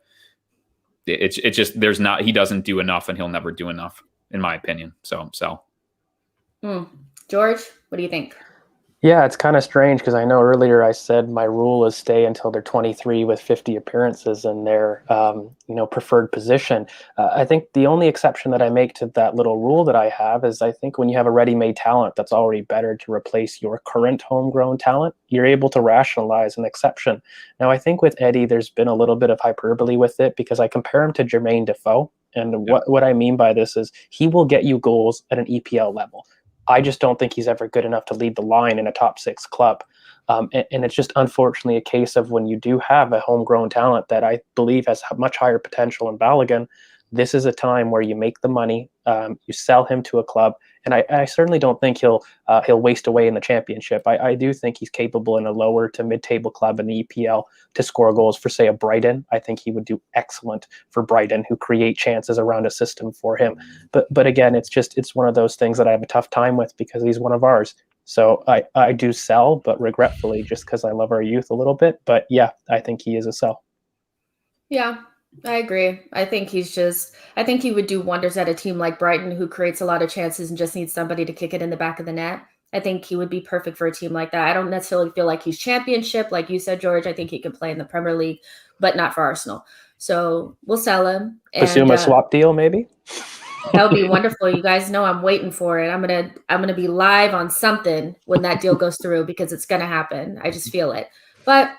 it's just he doesn't do enough, and he'll never do enough, in my opinion. So sell. George, what do you think? Yeah, it's kind of strange because I know earlier I said my rule is stay until they're 23 with 50 appearances in their preferred position. I think the only exception that I make to that little rule that I have is I think when you have a ready-made talent that's already better to replace your current homegrown talent, you're able to rationalize an exception. Now, I think with Eddie, there's been a little bit of hyperbole with it because I compare him to Jermaine Defoe. And what I mean by this is he will get you goals at an EPL level. I just don't think he's ever good enough to lead the line in a top 6 club. And it's just unfortunately a case of when you do have a homegrown talent that I believe has much higher potential in Balogun, this is a time where you make the money, you sell him to a club, and I certainly don't think he'll waste away in the Championship. I do think he's capable in a lower to mid-table club in the EPL to score goals for, say, a Brighton. I think he would do excellent for Brighton, who create chances around a system for him. But again, it's one of those things that I have a tough time with because he's one of ours. So I do sell, but regretfully, just because I love our youth a little bit. But yeah, I think he is a sell. Yeah, I agree. I think I think he would do wonders at a team like Brighton, who creates a lot of chances and just needs somebody to kick it in the back of the net. I think he would be perfect for a team like that. I don't necessarily feel like he's Championship, like you said, George. I think he can play in the Premier League, but not for Arsenal. So we'll sell him. Assume a swap deal, maybe? That would be wonderful. You guys know I'm waiting for it. I'm gonna be live on something when that deal goes through because it's gonna happen. I just feel it. But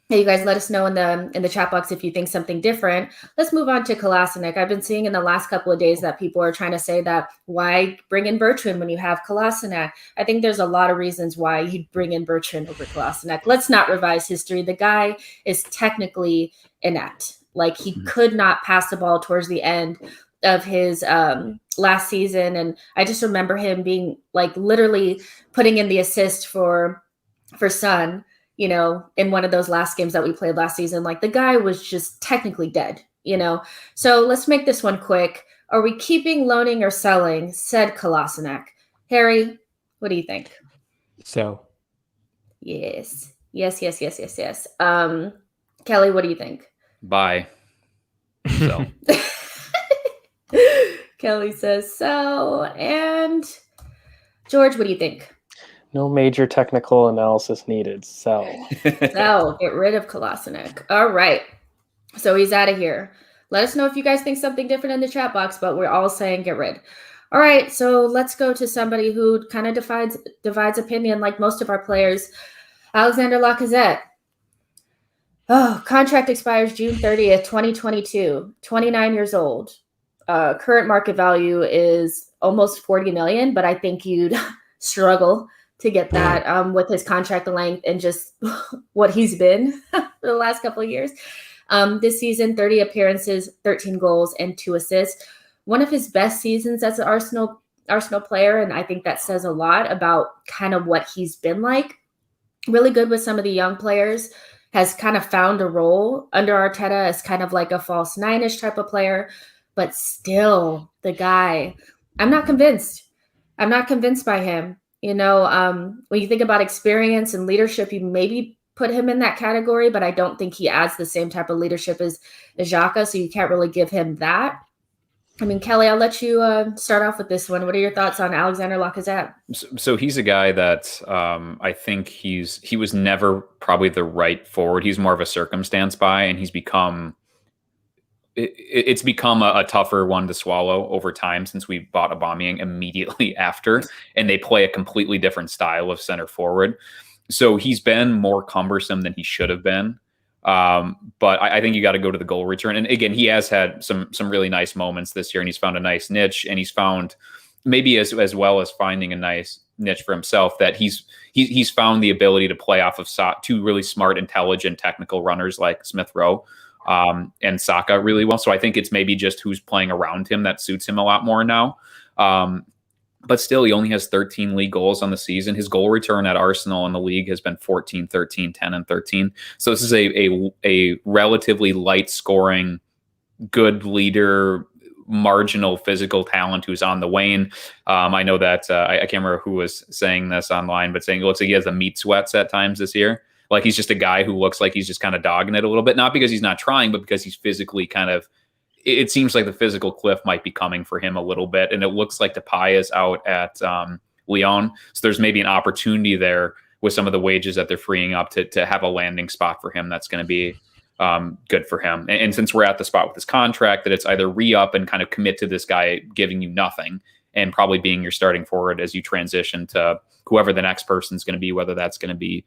hey, you guys, let us know in the chat box if you think something different. Let's move on to Kolasinac. I've been seeing in the last couple of days that people are trying to say that why bring in Bertrand when you have Kolasinac? I think there's a lot of reasons why you'd bring in Bertrand over Kolasinac. Let's not revise history. The guy is technically inept. Like, he could not pass the ball towards the end of his last season. And I just remember him being like literally putting in the assist for Son, you know, in one of those last games that we played last season. Like, the guy was just technically dead, you know? So let's make this one quick. Are we keeping, loaning, or selling said Kolasinac? Harry, what do you think? So. Yes. Kelly, what do you think? Buy. So. Kelly says so. And George, what do you think? No major technical analysis needed. So get rid of Kolasinac. All right. So he's out of here. Let us know if you guys think something different in the chat box, but we're all saying get rid. All right. So let's go to somebody who kind of divides opinion like most of our players. Alexander Lacazette. Oh, contract expires June 30th, 2022. 29 years old. Current market value is almost 40 million, but I think you'd struggle to get that with his contract length and just what he's been for the last couple of years. This season, 30 appearances, 13 goals, and 2 assists. One of his best seasons as an Arsenal player, and I think that says a lot about kind of what he's been like. Really good with some of the young players. Has kind of found a role under Arteta as kind of like a false nine-ish type of player. But still, the guy, I'm not convinced. I'm not convinced by him. You know, when you think about experience and leadership, you maybe put him in that category, but I don't think he adds the same type of leadership as Xhaka, so you can't really give him that. I mean, Kelly, I'll let you start off with this one. What are your thoughts on Alexander Lacazette? So he's a guy that I think he was never probably the right forward. He's more of a circumstance buy, and he's become it's become a tougher one to swallow over time since we bought Aubameyang immediately after, and they play a completely different style of center forward. So he's been more cumbersome than he should have been. But I think you got to go to the goal return. And again, he has had some really nice moments this year, and he's found a nice niche, and he's found maybe as well as finding a nice niche for himself that he's found the ability to play off of two really smart, intelligent, technical runners like Smith Rowe and Saka really well. So I think it's maybe just who's playing around him that suits him a lot more now. But still, he only has 13 league goals on the season. His goal return at Arsenal in the league has been 14, 13, 10, and 13. So this is a relatively light scoring, good leader, marginal physical talent who's on the wane. I know that I can't remember who was saying this online, but saying it looks like he has the meat sweats at times this year. Like, he's just a guy who looks like he's just kind of dogging it a little bit, not because he's not trying, but because he's physically kind of, it seems like the physical cliff might be coming for him a little bit. And it looks like Depay is out at Lyon. So there's maybe an opportunity there with some of the wages that they're freeing up to have a landing spot for him that's going to be good for him. And since we're at the spot with his contract, that it's either re-up and kind of commit to this guy giving you nothing and probably being your starting forward as you transition to whoever the next person's going to be, whether that's going to be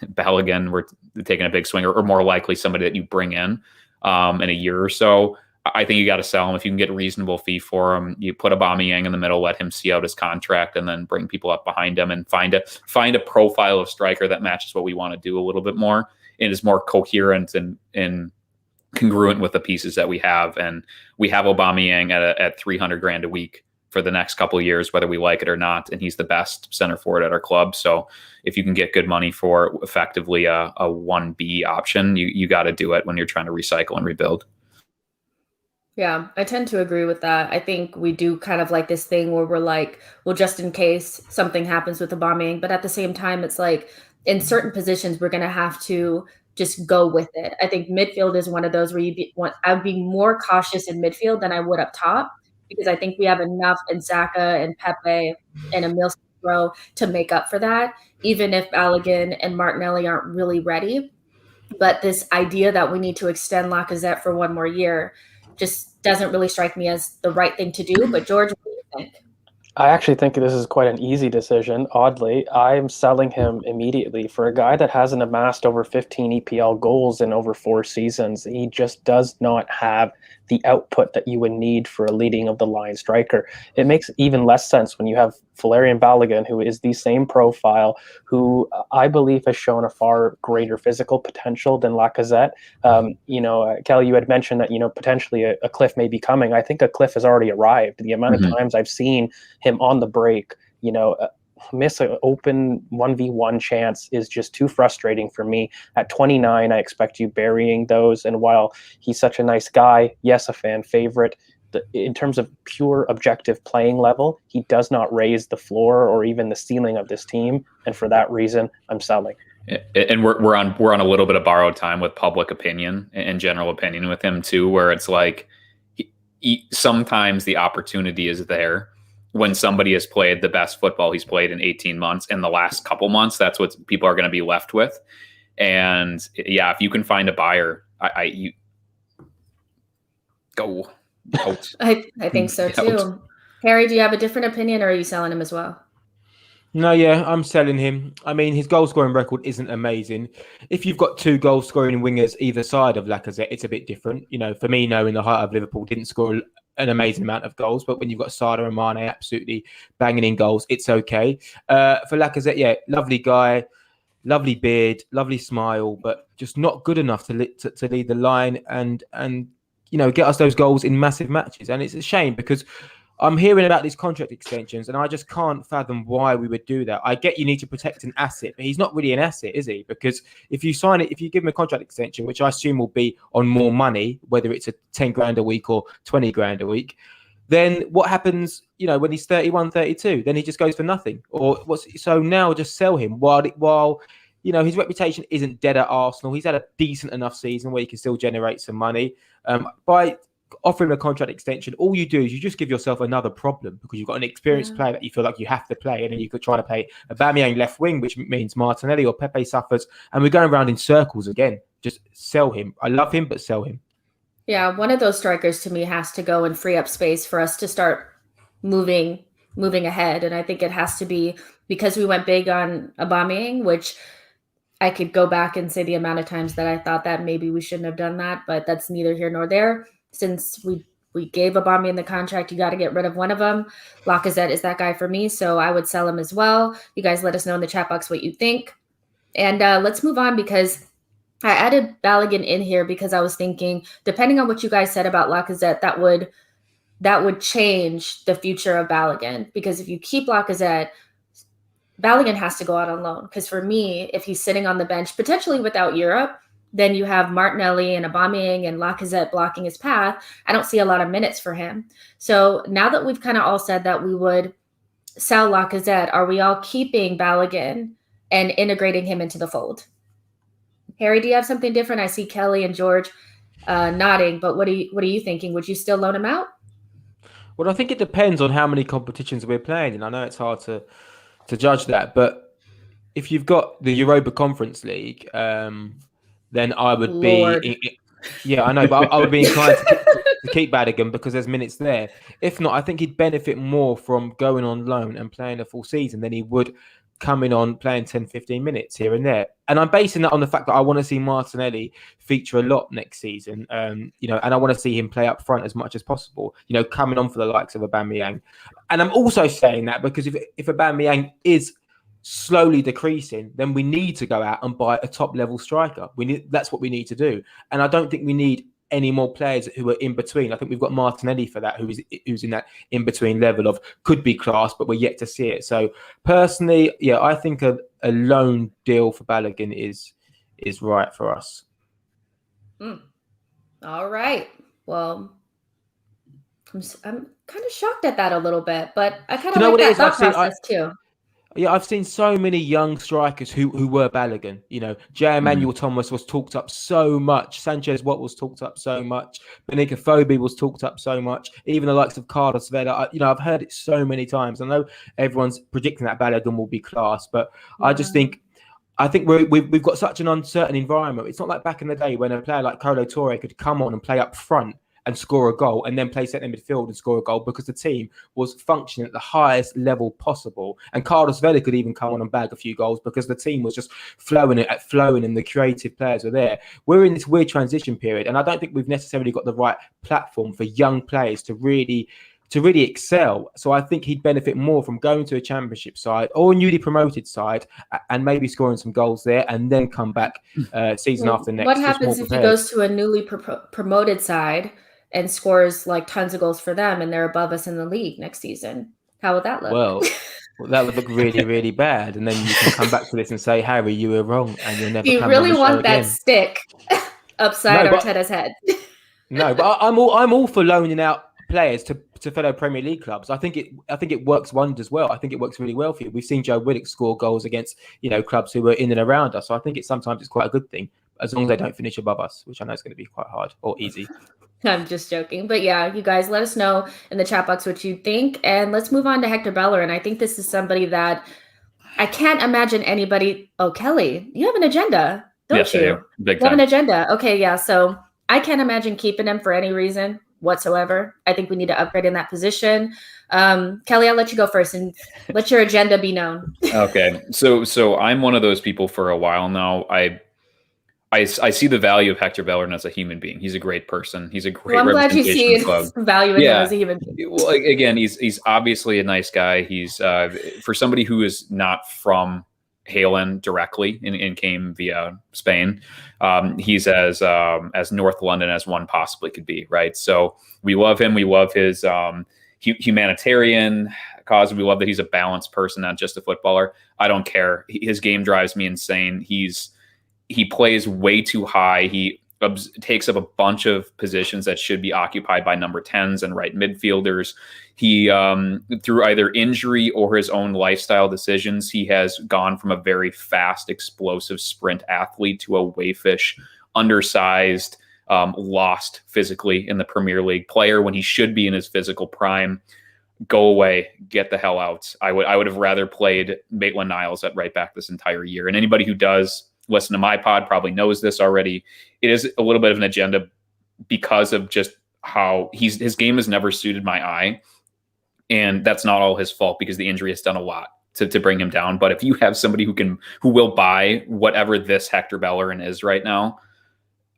Bellerin, we're taking a big swing, or more likely somebody that you bring in a year or so. I think you got to sell him if you can get a reasonable fee for him. You put Aubameyang in the middle, let him see out his contract, and then bring people up behind him and find a profile of striker that matches what we want to do a little bit more and is more coherent and congruent with the pieces that we have. And we have Aubameyang at 300 grand a week for the next couple of years, whether we like it or not. And he's the best center forward at our club. So if you can get good money for effectively a 1B option, you got to do it when you're trying to recycle and rebuild. Yeah, I tend to agree with that. I think we do kind of like this thing where we're like, well, just in case something happens with Aubameyang, but at the same time, it's like in certain positions, we're going to have to just go with it. I think midfield is one of those where I would be more cautious in midfield than I would up top, because I think we have enough in Xhaka and Pepe and Emil Smith-Rowe to make up for that, even if Bellerin and Martinelli aren't really ready. But this idea that we need to extend Lacazette for one more year just doesn't really strike me as the right thing to do. But George, what do you think? I actually think this is quite an easy decision. Oddly, I'm selling him immediately. For a guy that hasn't amassed over 15 EPL goals in over 4 seasons, he just does not have the output that you would need for a leading of the line striker. It makes even less sense when you have Valérien Balogun, who is the same profile, who I believe has shown a far greater physical potential than Lacazette. Kelly, you had mentioned that, potentially a cliff may be coming. I think a cliff has already arrived. The amount of times I've seen him on the break, miss an open 1v1 chance is just too frustrating for me. At 29, I expect you burying those. And while he's such a nice guy, yes, a fan favorite, in terms of pure objective playing level, he does not raise the floor or even the ceiling of this team. And for that reason, I'm selling. And we're on a little bit of borrowed time with public opinion and general opinion with him too, where it's like sometimes the opportunity is there when somebody has played the best football he's played in 18 months. In the last couple months, that's what people are going to be left with. And yeah, if you can find a buyer, you go out. I think so too. Harry, do you have a different opinion, or are you selling him as well? No, yeah, I'm selling him. I mean, his goal scoring record isn't amazing. If you've got 2 goal scoring wingers either side of Lacazette, it's a bit different. Firmino in the heart of Liverpool didn't score an amazing amount of goals, but when you've got Salah and Mane absolutely banging in goals, it's okay. For Lacazette, yeah, lovely guy, lovely beard, lovely smile, but just not good enough to lead the line and get us those goals in massive matches. And it's a shame because I'm hearing about these contract extensions and I just can't fathom why we would do that. I get you need to protect an asset, but he's not really an asset, is he? Because if you give him a contract extension, which I assume will be on more money, whether it's a 10 grand a week or 20 grand a week, then what happens, when he's 31, 32, then he just goes for nothing. So now just sell him while his reputation isn't dead at Arsenal. He's had a decent enough season where he can still generate some money. By offering a contract extension, all you do is you just give yourself another problem because you've got an experienced player that you feel like you have to play, and then you could try to play Aubameyang left wing, which means Martinelli or Pepe suffers, and we're going around in circles again. Just sell him. I love him, but sell him. Yeah, one of those strikers to me has to go and free up space for us to start moving ahead, and I think it has to be because we went big on Aubameyang, which I could go back and say the amount of times that I thought that maybe we shouldn't have done that, but that's neither here nor there. Since we gave Aubameyang the contract, you got to get rid of one of them. Lacazette is that guy for me, so I would sell him as well. You guys let us know in the chat box what you think. And let's move on because I added Balogun in here because I was thinking, depending on what you guys said about Lacazette, that would change the future of Balogun. Because if you keep Lacazette, Balogun has to go out on loan. Because for me, if he's sitting on the bench, potentially without Europe, then you have Martinelli and Aubameyang and Lacazette blocking his path. I don't see a lot of minutes for him. So now that we've kind of all said that we would sell Lacazette, are we all keeping Balogun and integrating him into the fold? Harry, do you have something different? I see Kelly and George nodding, but what are you thinking? Would you still loan him out? Well, I think it depends on how many competitions we're playing, and I know it's hard to judge that, but if you've got the Europa Conference League, then I would be, yeah, I know, but I would be inclined to keep Balogun because there's minutes there. If not, I think he'd benefit more from going on loan and playing a full season than he would coming on playing 10, 15 minutes here and there. And I'm basing that on the fact that I want to see Martinelli feature a lot next season, and I want to see him play up front as much as possible, coming on for the likes of Aubameyang. And I'm also saying that because if Aubameyang is slowly decreasing, then we need to go out and buy a top level striker. That's what we need to do. And I don't think we need any more players who are in between. I think we've got Martinelli for that, who's in that in between level of could be class, but we're yet to see it. So personally, yeah, I think a loan deal for Bellerin is right for us. All right. Well, I'm kind of shocked at that a little bit, but I kind of like that thought process too. Yeah, I've seen so many young strikers who were Bellerin. You know, J. Emmanuel Thomas was talked up so much. Sanchez Watt was talked up so much. Benicophobe was talked up so much. Even the likes of Carlos Vela. I've heard it so many times. I know everyone's predicting that Bellerin will be class, but I just think we've got such an uncertain environment. It's not like back in the day when a player like Kolo Touré could come on and play up front and score a goal and then play centre midfield and score a goal because the team was functioning at the highest level possible. And Carlos Vela could even come on and bag a few goals because the team was just flowing and the creative players were there. We're in this weird transition period, and I don't think we've necessarily got the right platform for young players to really excel. So I think he'd benefit more from going to a championship side or a newly promoted side and maybe scoring some goals there and then come back season after next. What happens if he goes to a newly promoted side and scores like tons of goals for them and they're above us in the league next season? How would that look? Well, that would look really, really bad. And then you can come back to this and say, Harry, you were wrong. And you'll never come really on the show want that again. stick upside Arteta's head. No, but I'm all for loaning out players to fellow Premier League clubs. I think it works wonders well. I think it works really well for you. We've seen Joe Willock score goals against clubs who were in and around us. So I think sometimes it's quite a good thing as long as they don't finish above us, which I know is going to be quite hard or easy. I'm just joking. But yeah, you guys let us know in the chat box what you think. And let's move on to Hector Bellerin. I think this is somebody that I can't imagine anybody. Oh, Kelly, you have an agenda, don't you? Big time. You have an agenda. Okay, yeah. So I can't imagine keeping him for any reason whatsoever. I think we need to upgrade in that position. Kelly, I'll let you go first and let your agenda be known. Okay. So I'm one of those people for a while now. I see the value of Hector Bellerin as a human being. He's a great person. He's a great I'm glad you see value in him as a human being. Well, again, he's obviously a nice guy. He's for somebody who is not from Halen directly and came via Spain. He's as North London as one possibly could be, right? So we love him. We love his humanitarian cause. We love that he's a balanced person, not just a footballer. I don't care. His game drives me insane. He plays way too high. He takes up a bunch of positions that should be occupied by number 10s and right midfielders. He, through either injury or his own lifestyle decisions, he has gone from a very fast, explosive sprint athlete to a wayfish, undersized, lost physically in the Premier League player when he should be in his physical prime. Go away, get the hell out. I would have rather played Maitland-Niles at right back this entire year. And anybody who does listen to my pod probably knows this already. It is a little bit of an agenda because of just how his game has never suited my eye. And that's not all his fault because the injury has done a lot to bring him down. But if you have somebody who will buy whatever this Hector Bellerin is right now,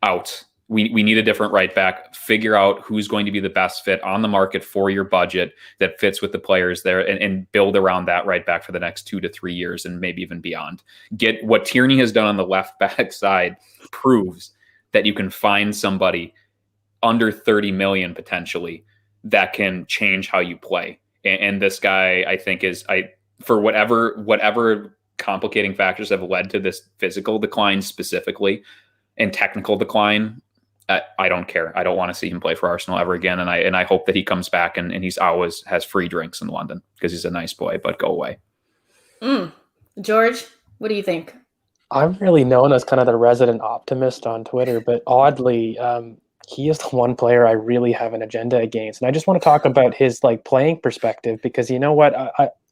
out. We need a different right back. Figure out who's going to be the best fit on the market for your budget that fits with the players there and build around that right back for the next 2 to 3 years and maybe even beyond. Get what Tierney has done on the left back side proves that you can find somebody under 30 million potentially that can change how you play. And this guy, I think, for whatever complicating factors have led to this physical decline specifically and technical decline, I don't care. I don't want to see him play for Arsenal ever again. And I hope that he comes back and he's always has free drinks in London because he's a nice boy, but go away. George, what do you think? I'm really known as kind of the resident optimist on Twitter, but oddly, he is the one player I really have an agenda against. And I just want to talk about his playing perspective because you know what?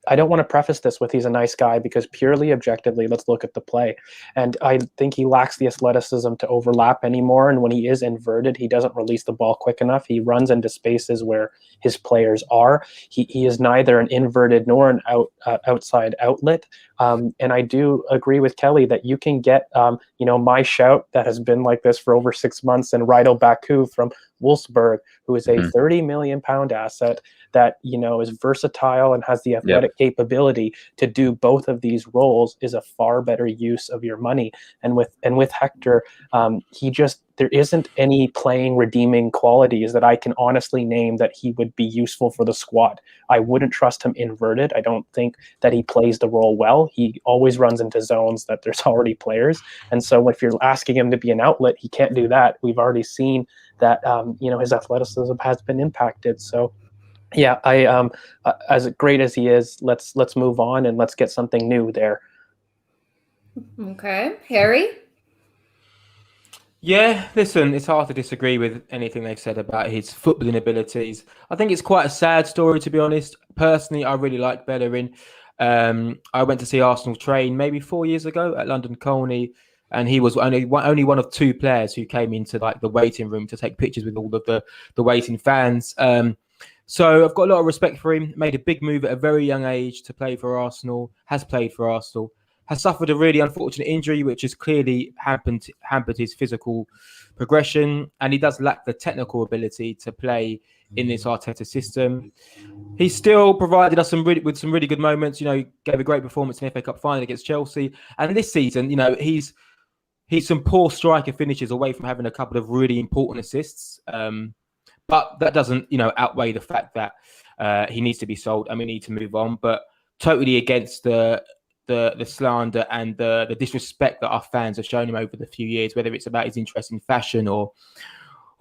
I don't want to preface this with he's a nice guy because purely objectively, let's look at the play. And I think he lacks the athleticism to overlap anymore. And when he is inverted, he doesn't release the ball quick enough. He runs into spaces where his players are. He is neither an inverted nor an outside outlet. And I do agree with Kelly that you can get, my shout that has been like this for over 6 months and Rydel Baku from Wolfsburg, who is a £30 million asset that, is versatile and has the athletic capability to do both of these roles is a far better use of your money. And with Hector, he just there isn't any playing redeeming qualities that I can honestly name that he would be useful for the squad. I wouldn't trust him inverted. I don't think that he plays the role well. He always runs into zones that there's already players. And so if you're asking him to be an outlet, he can't do that. We've already seen that, his athleticism has been impacted. So yeah, as great as he is, let's move on and let's get something new there. Okay. Harry? Yeah, listen, it's hard to disagree with anything they've said about his footballing abilities. I think it's quite a sad story, to be honest. Personally, I really like Bellerin. I went to see Arsenal train maybe 4 years ago at London Colney, and he was only one of two players who came into like the waiting room to take pictures with all of the waiting fans. So I've got a lot of respect for him. Made a big move at a very young age to play for Arsenal, has played for Arsenal. Has suffered a really unfortunate injury, which has clearly hampered his physical progression, and he does lack the technical ability to play in this Arteta system. He's still provided us with some really good moments. He gave a great performance in the FA Cup final against Chelsea, and this season, he's some poor striker finishes away from having a couple of really important assists. But that doesn't, outweigh the fact that he needs to be sold and we need to move on. But totally against the slander and the disrespect that our fans have shown him over the few years, whether it's about his interest in fashion or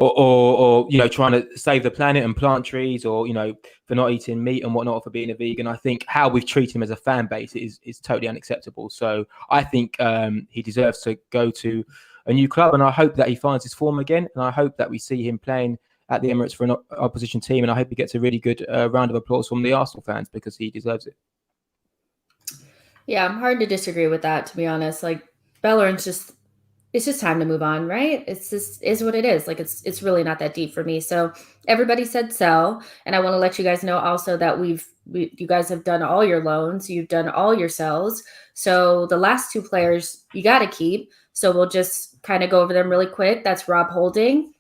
trying to save the planet and plant trees, or for not eating meat and whatnot, for being a vegan. I think how we've treated him as a fan base is totally unacceptable. So I think he deserves to go to a new club, and I hope that he finds his form again, and I hope that we see him playing at the Emirates for an opposition team, and I hope he gets a really good round of applause from the Arsenal fans, because he deserves it. Yeah, I'm hard to disagree with that, to be honest. Like, Bellerin's it's just time to move on, right? It's just is what it is. Like, it's really not that deep for me. So everybody said sell, and I want to let you guys know also that you guys have done all your loans, you've done all your sells. So the last two players you got to keep. So we'll just kind of go over them really quick. That's Rob Holding.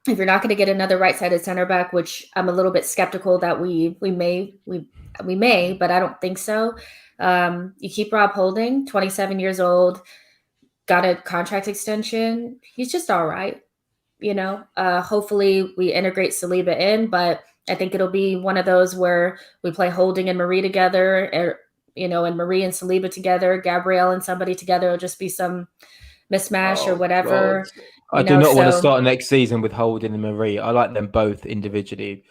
If you're not going to get another right-sided center back, which I'm a little bit skeptical that we may, but I don't think so. You keep Rob Holding, 27 years old, got a contract extension. He's just all right. Hopefully we integrate Saliba in, but I think it'll be one of those where we play Holding and Marie together, and Marie and Saliba together, Gabriel and somebody together. It'll just be some mismatch or whatever. God. I do not want to start next season with Holding and Marie. I like them both individually.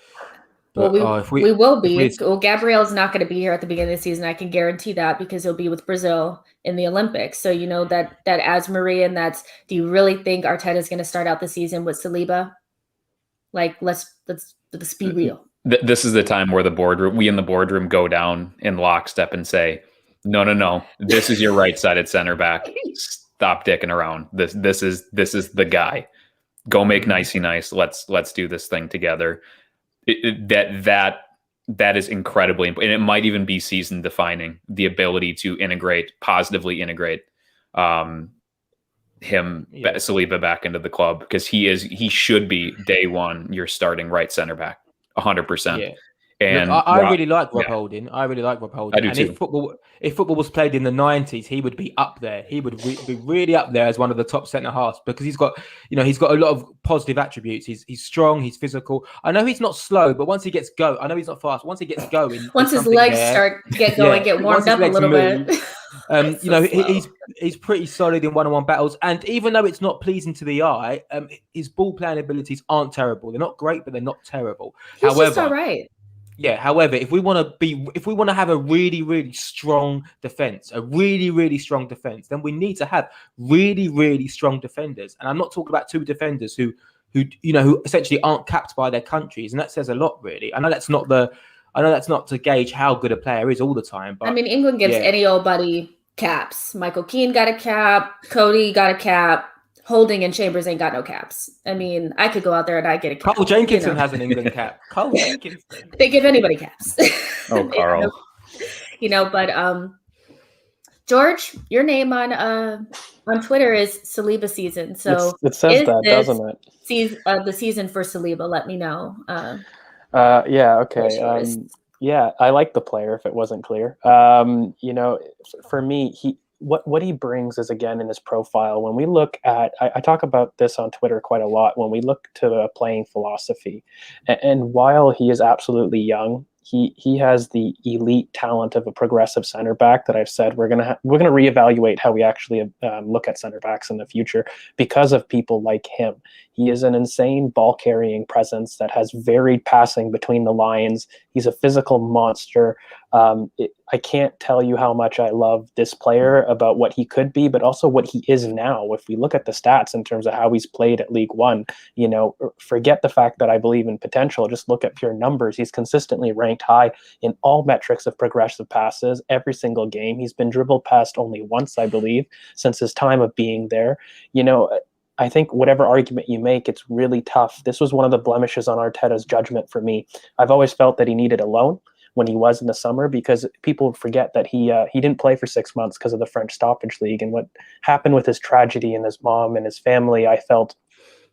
But, we will be. Well, Gabriel's not going to be here at the beginning of the season. I can guarantee that, because he'll be with Brazil in the Olympics. So that adds Marie, and do you really think Arteta is going to start out the season with Saliba? Like, let's be real. This is the time where we in the boardroom go down in lockstep and say, no, this is your right-sided center back. Stop dicking around. This is the guy. Go make nicey nice. Let's do this thing together. That is incredibly important, and it might even be season defining, the ability to positively integrate Saliba back into the club, because he should be day one your starting right center back 100%. Yeah. And look, I really like Rob Holding. I really like Rob Holding. I do too. If football was played in the 90s, he would be up there. He would be really up there as one of the top centre halves, because he's got a lot of positive attributes. He's strong. He's physical. I know he's not slow, but once he gets going, I know he's not fast. Once he gets going, once his legs get warmed up a little bit. He's pretty solid in one-on-one battles, and even though it's not pleasing to the eye, his ball playing abilities aren't terrible. They're not great, but they're not terrible. He's just all right. Yeah. However, if we want to have a really, really strong defense, then we need to have really, really strong defenders. And I'm not talking about two defenders who essentially aren't capped by their countries, and that says a lot, really. I know that's not to gauge how good a player is all the time, but England gives any old buddy caps. Michael Keane got a cap. Cody got a cap. Holding and Chambers ain't got no caps. I could go out there and I get a cap. Carl Jenkinson has an England cap. Carl Jenkinson. They give anybody caps. Oh, Carl. But George, your name on Twitter is Saliba season. So it says that, doesn't it? The season for Saliba. Let me know. Yeah. Okay. Yeah, I like the player. If it wasn't clear, for me, what he brings is, again, in his profile. When we look at, I talk about this on Twitter quite a lot, when we look to a playing philosophy, and while he is absolutely young, he has the elite talent of a progressive center back that I've said we're gonna reevaluate how we actually look at center backs in the future because of people like him. He is an insane ball carrying presence that has varied passing between the lines. He's a physical monster. I can't tell you how much I love this player, about what he could be, but also what he is now. If we look at the stats in terms of how he's played at League One, forget the fact that I believe in potential. Just look at pure numbers. He's consistently ranked high in all metrics of progressive passes every single game. He's been dribbled past only once, I believe, since his time of being there. I think whatever argument you make, it's really tough. This was one of the blemishes on Arteta's judgment for me. I've always felt that he needed a loan when he was in the summer, because people forget that he didn't play for 6 months because of the French Stoppage League, and what happened with his tragedy and his mom and his family. I felt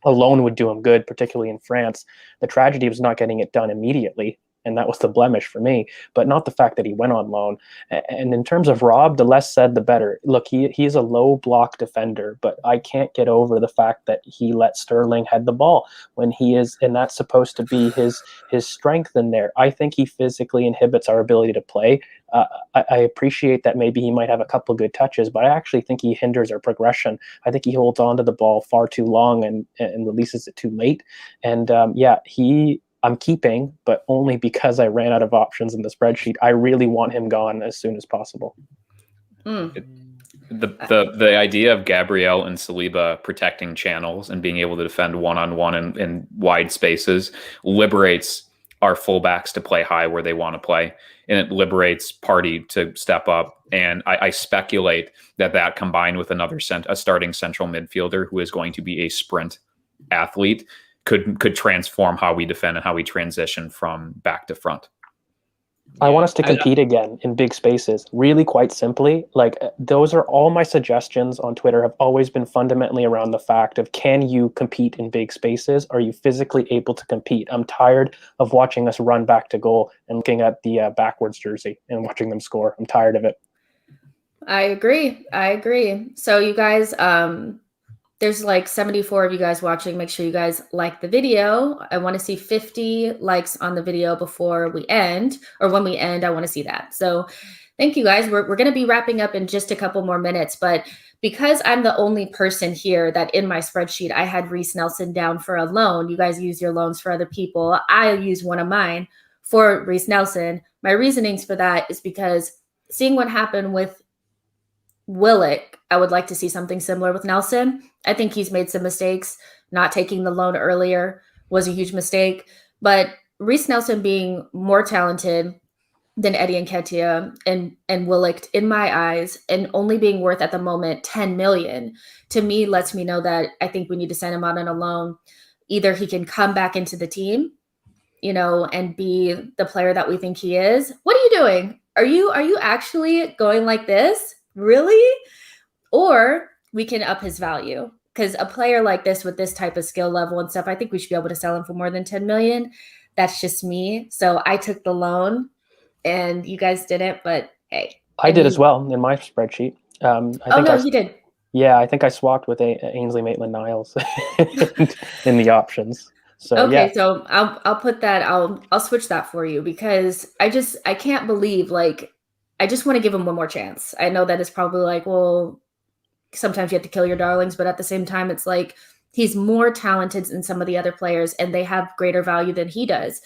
a loan would do him good, particularly in France. The tragedy was not getting it done immediately, and that was the blemish for me, but not the fact that he went on loan. And in terms of Rob, the less said, the better. Look, he is a low block defender, but I can't get over the fact that he let Sterling head the ball when he is, and that's supposed to be his strength in there. I think he physically inhibits our ability to play. I appreciate that maybe he might have a couple of good touches, but I actually think he hinders our progression. I think he holds on to the ball far too long and releases it too late. And I'm keeping, but only because I ran out of options in the spreadsheet. I really want him gone as soon as possible. The idea of Gabriel and Saliba protecting channels and being able to defend one-on-one in wide spaces liberates our fullbacks to play high where they want to play, and it liberates Partey to step up. And I speculate that combined with a starting central midfielder who is going to be a sprint athlete could transform how we defend and how we transition from back to front. I want us to compete again in big spaces, really, quite simply. Like, those are all my suggestions on Twitter have always been fundamentally around the fact of, can you compete in big spaces? Are you physically able to compete? I'm tired of watching us run back to goal and looking at the backwards jersey and watching them score. I'm tired of it. I agree. So you guys, there's like 74 of you guys watching. Make sure you guys like the video. I want to see 50 likes on the video before we end, or when we end, I want to see that. So thank you guys. We're going to be wrapping up in just a couple more minutes, but because I'm the only person here that in my spreadsheet, I had Reiss Nelson down for a loan. You guys use your loans for other people. I use one of mine for Reiss Nelson. My reasonings for that is because seeing what happened with Willock, I would like to see something similar with Nelson. I think he's made some mistakes. Not taking the loan earlier was a huge mistake. But Reiss Nelson being more talented than Eddie Nketiah and Willock in my eyes, and only being worth at the moment 10 million, to me lets me know that I think we need to send him out on a loan. Either he can come back into the team, and be the player that we think he is. What are you doing? Are you actually going like this? Really? Or we can up his value, because a player like this with this type of skill level and stuff, I think we should be able to sell him for more than 10 million. That's just me. So I took the loan and you guys didn't, but hey. I did as well in my spreadsheet. You did. Yeah, I think I swapped with Ainsley Maitland-Niles in the options. So okay, yeah. So I'll put that, I'll switch that for you, because I can't believe, like, I just want to give him one more chance. I know that it's probably like, well, sometimes you have to kill your darlings, but at the same time, it's like he's more talented than some of the other players, and they have greater value than he does.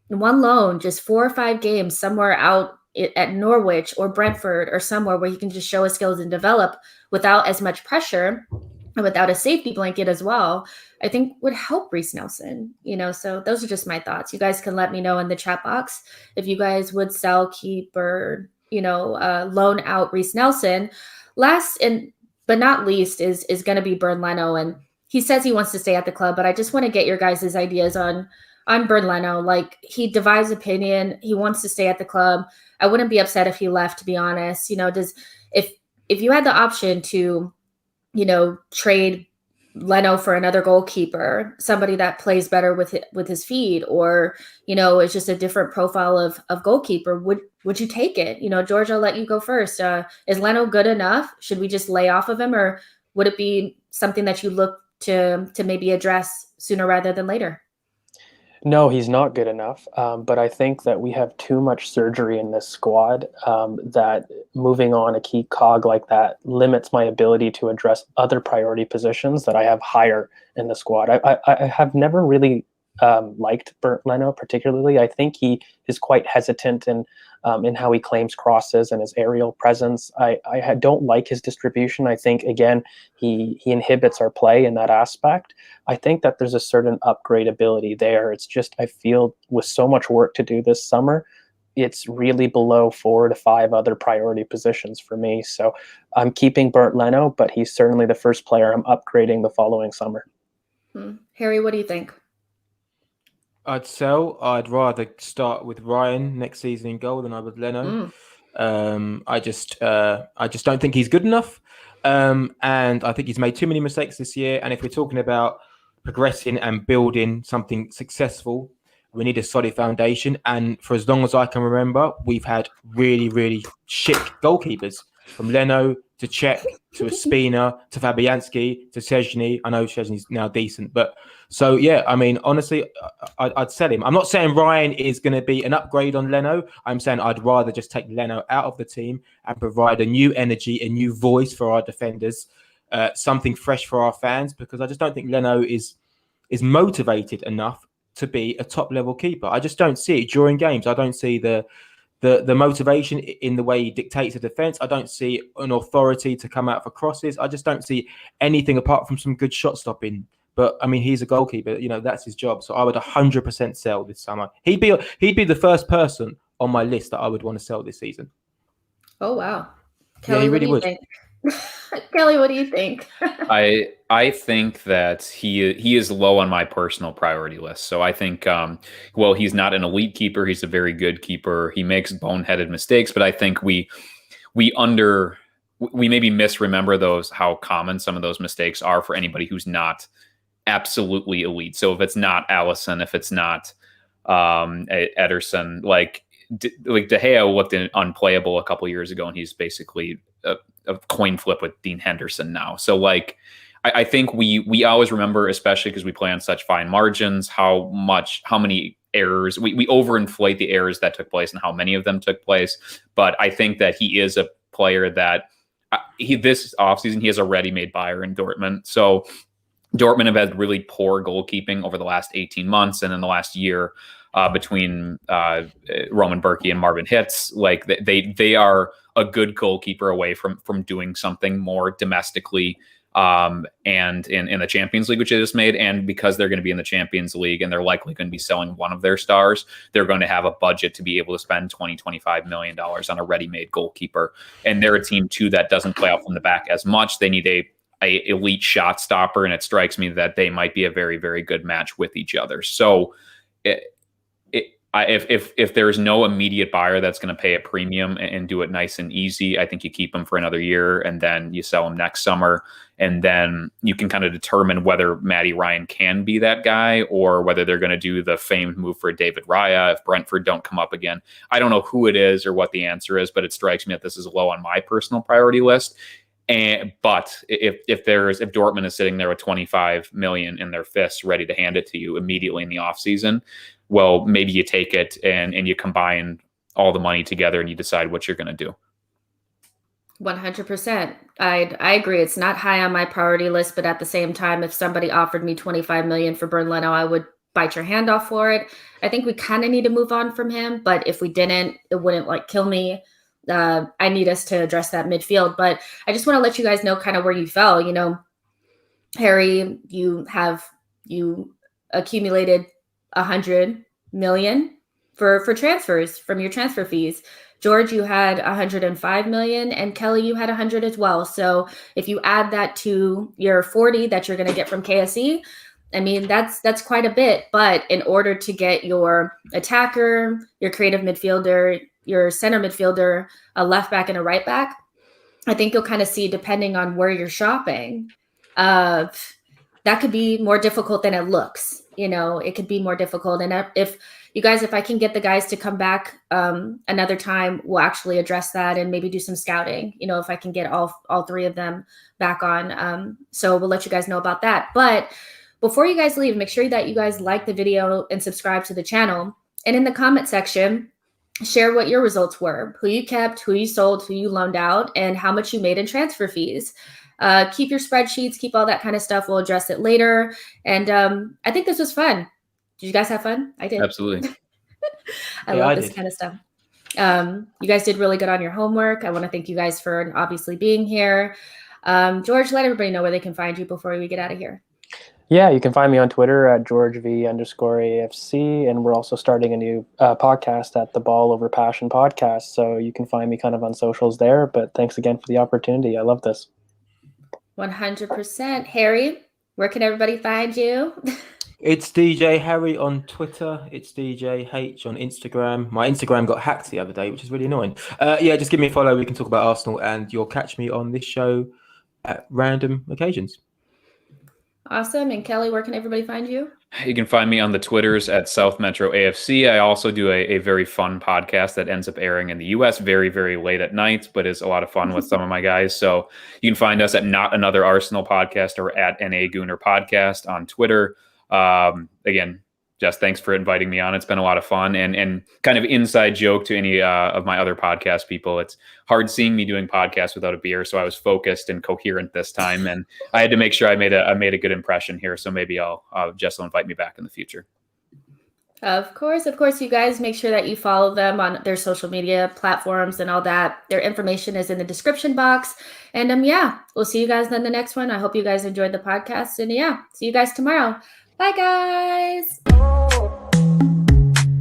One loan, just 4 or 5 games somewhere out at Norwich or Brentford or somewhere where he can just show his skills and develop without as much pressure and without a safety blanket as well, I think would help Reiss Nelson. So those are just my thoughts. You guys can let me know in the chat box if you guys would sell, keep, or loan out Reiss Nelson. Last but not least is going to be Bernd Leno, and he says he wants to stay at the club, but I just want to get your guys' ideas on Bernd Leno. Like, he divides opinion. He wants to stay at the club. I wouldn't be upset if he left, to be honest. If you had the option to trade Leno for another goalkeeper, somebody that plays better with his feet, or it's just a different profile of goalkeeper, would you take it? George, I'll let you go first. Is Leno good enough? Should we just lay off of him, or would it be something that you look to maybe address sooner rather than later? No, he's not good enough. But I think that we have too much surgery in this squad, that moving on a key cog like that limits my ability to address other priority positions that I have higher in the squad. I have never really liked Bernd Leno particularly. I think he is quite hesitant in how he claims crosses and his aerial presence. I don't like his distribution. I think, again, he inhibits our play in that aspect. I think that there's a certain upgrade ability there. It's just, I feel with so much work to do this summer, it's really below 4 to 5 other priority positions for me. So I'm keeping Bernd Leno, but he's certainly the first player I'm upgrading the following summer. Harry, what do you think? I'd sell. I'd rather start with Ryan next season in goal than I would Leno. I just don't think he's good enough, and I think he's made too many mistakes this year. And if we're talking about progressing and building something successful, we need a solid foundation. And for as long as I can remember, we've had really, really shit goalkeepers, from Leno to Cech to Ospina to Fabianski to Szczęsny. I know Szczęsny's now decent, but so yeah, I mean, honestly, I'd sell him. I'm not saying Ryan is going to be an upgrade on Leno. I'm saying I'd rather just take Leno out of the team and provide a new energy, a new voice for our defenders, something fresh for our fans, because I just don't think Leno is motivated enough to be a top level keeper. I just don't see it during games. I don't see the motivation in the way he dictates the defense. I don't see an authority to come out for crosses. I just don't see anything apart from some good shot stopping. But I mean, he's a goalkeeper. That's his job. So I would 100% sell this summer. He'd be the first person on my list that I would want to sell this season. Oh wow, Kelly, yeah, he really would. Kelly, what do you think? I think that he is low on my personal priority list. So I think, he's not an elite keeper. He's a very good keeper. He makes boneheaded mistakes, but I think we maybe misremember how common some of those mistakes are for anybody who's not absolutely elite. So if it's not Allison, if it's not Ederson, like De Gea looked unplayable a couple years ago, and he's basically a coin flip with Dean Henderson now. So I think we always remember, especially because we play on such fine margins, how many errors we overinflate the errors that took place and how many of them took place. But I think that he is a player that this offseason, he has a ready-made buyer in Dortmund. So Dortmund have had really poor goalkeeping over the last 18 months, and in the last year between Roman Bürki and Marvin Hitz, like they are a good goalkeeper away from doing something more domestically and in the Champions League, which they just made. And because they're going to be in the Champions League and they're likely going to be selling one of their stars, they're going to have a budget to be able to spend $20-25 million on a ready-made goalkeeper. And they're a team too that doesn't play out from the back as much. They need a elite shot stopper, and it strikes me that they might be a very, very good match with each other. So if there's no immediate buyer that's going to pay a premium and do it nice and easy, I think you keep him for another year and then you sell him next summer. And then you can kind of determine whether Matty Ryan can be that guy or whether they're going to do the famed move for David Raya if Brentford don't come up again. I don't know who it is or what the answer is, but it strikes me that this is low on my personal priority list. But if Dortmund is sitting there with 25 million in their fists ready to hand it to you immediately in the offseason, well, maybe you take it and you combine all the money together and you decide what you're going to do. 100%. I agree. It's not high on my priority list, but at the same time, if somebody offered me 25 million for Bernd Leno, I would bite your hand off for it. I think we kind of need to move on from him, but if we didn't, it wouldn't kill me. I need us to address that midfield, but I just want to let you guys know kind of where you fell. Harry, you accumulated 100 million for transfers from your transfer fees. George, you had 105 million, and Kelly, you had 100 as well. So if you add that to your 40 that you're going to get from KSE, I mean, that's quite a bit. But in order to get your attacker, your creative midfielder, your center midfielder, a left back and a right back, I think you'll kind of see, depending on where you're shopping, that could be more difficult than it looks. It could be more difficult. And if I can get the guys to come back another time, we'll actually address that and maybe do some scouting, if I can get all three of them back on. So we'll let you guys know about that. But before you guys leave, make sure that you guys like the video and subscribe to the channel. And in the comment section, share what your results were, who you kept, who you sold, who you loaned out, and how much you made in transfer fees. Keep your spreadsheets, keep all that kind of stuff. We'll address it later. And I think this was fun. Did you guys have fun? I did. Absolutely. I love this kind of stuff. You guys did really good on your homework. I want to thank you guys for obviously being here. George, let everybody know where they can find you before we get out of here. Yeah, you can find me on Twitter at GeorgeV_AFC, and we're also starting a new podcast at the Ball Over Passion podcast. So you can find me kind of on socials there. But thanks again for the opportunity. I love this. 100%. Harry, where can everybody find you? It's DJ Harry on Twitter. It's DJ H on Instagram. My Instagram got hacked the other day, which is really annoying. Just give me a follow. We can talk about Arsenal, and you'll catch me on this show at random occasions. Awesome. And Kelly, where can everybody find you? You can find me on the Twitters at South Metro AFC. I also do a very fun podcast that ends up airing in the US very, very late at night, but is a lot of fun with some of my guys. So you can find us at Not Another Arsenal Podcast or at NA Gooner Podcast on Twitter. Again, Jess, thanks for inviting me on. It's been a lot of fun, and kind of inside joke to any of my other podcast people. It's hard seeing me doing podcasts without a beer, so I was focused and coherent this time, and I had to make sure I made a good impression here. So maybe Jess will invite me back in the future. Of course, you guys make sure that you follow them on their social media platforms and all that. Their information is in the description box. And we'll see you guys in the next one. I hope you guys enjoyed the podcast, and see you guys tomorrow. Bye, guys.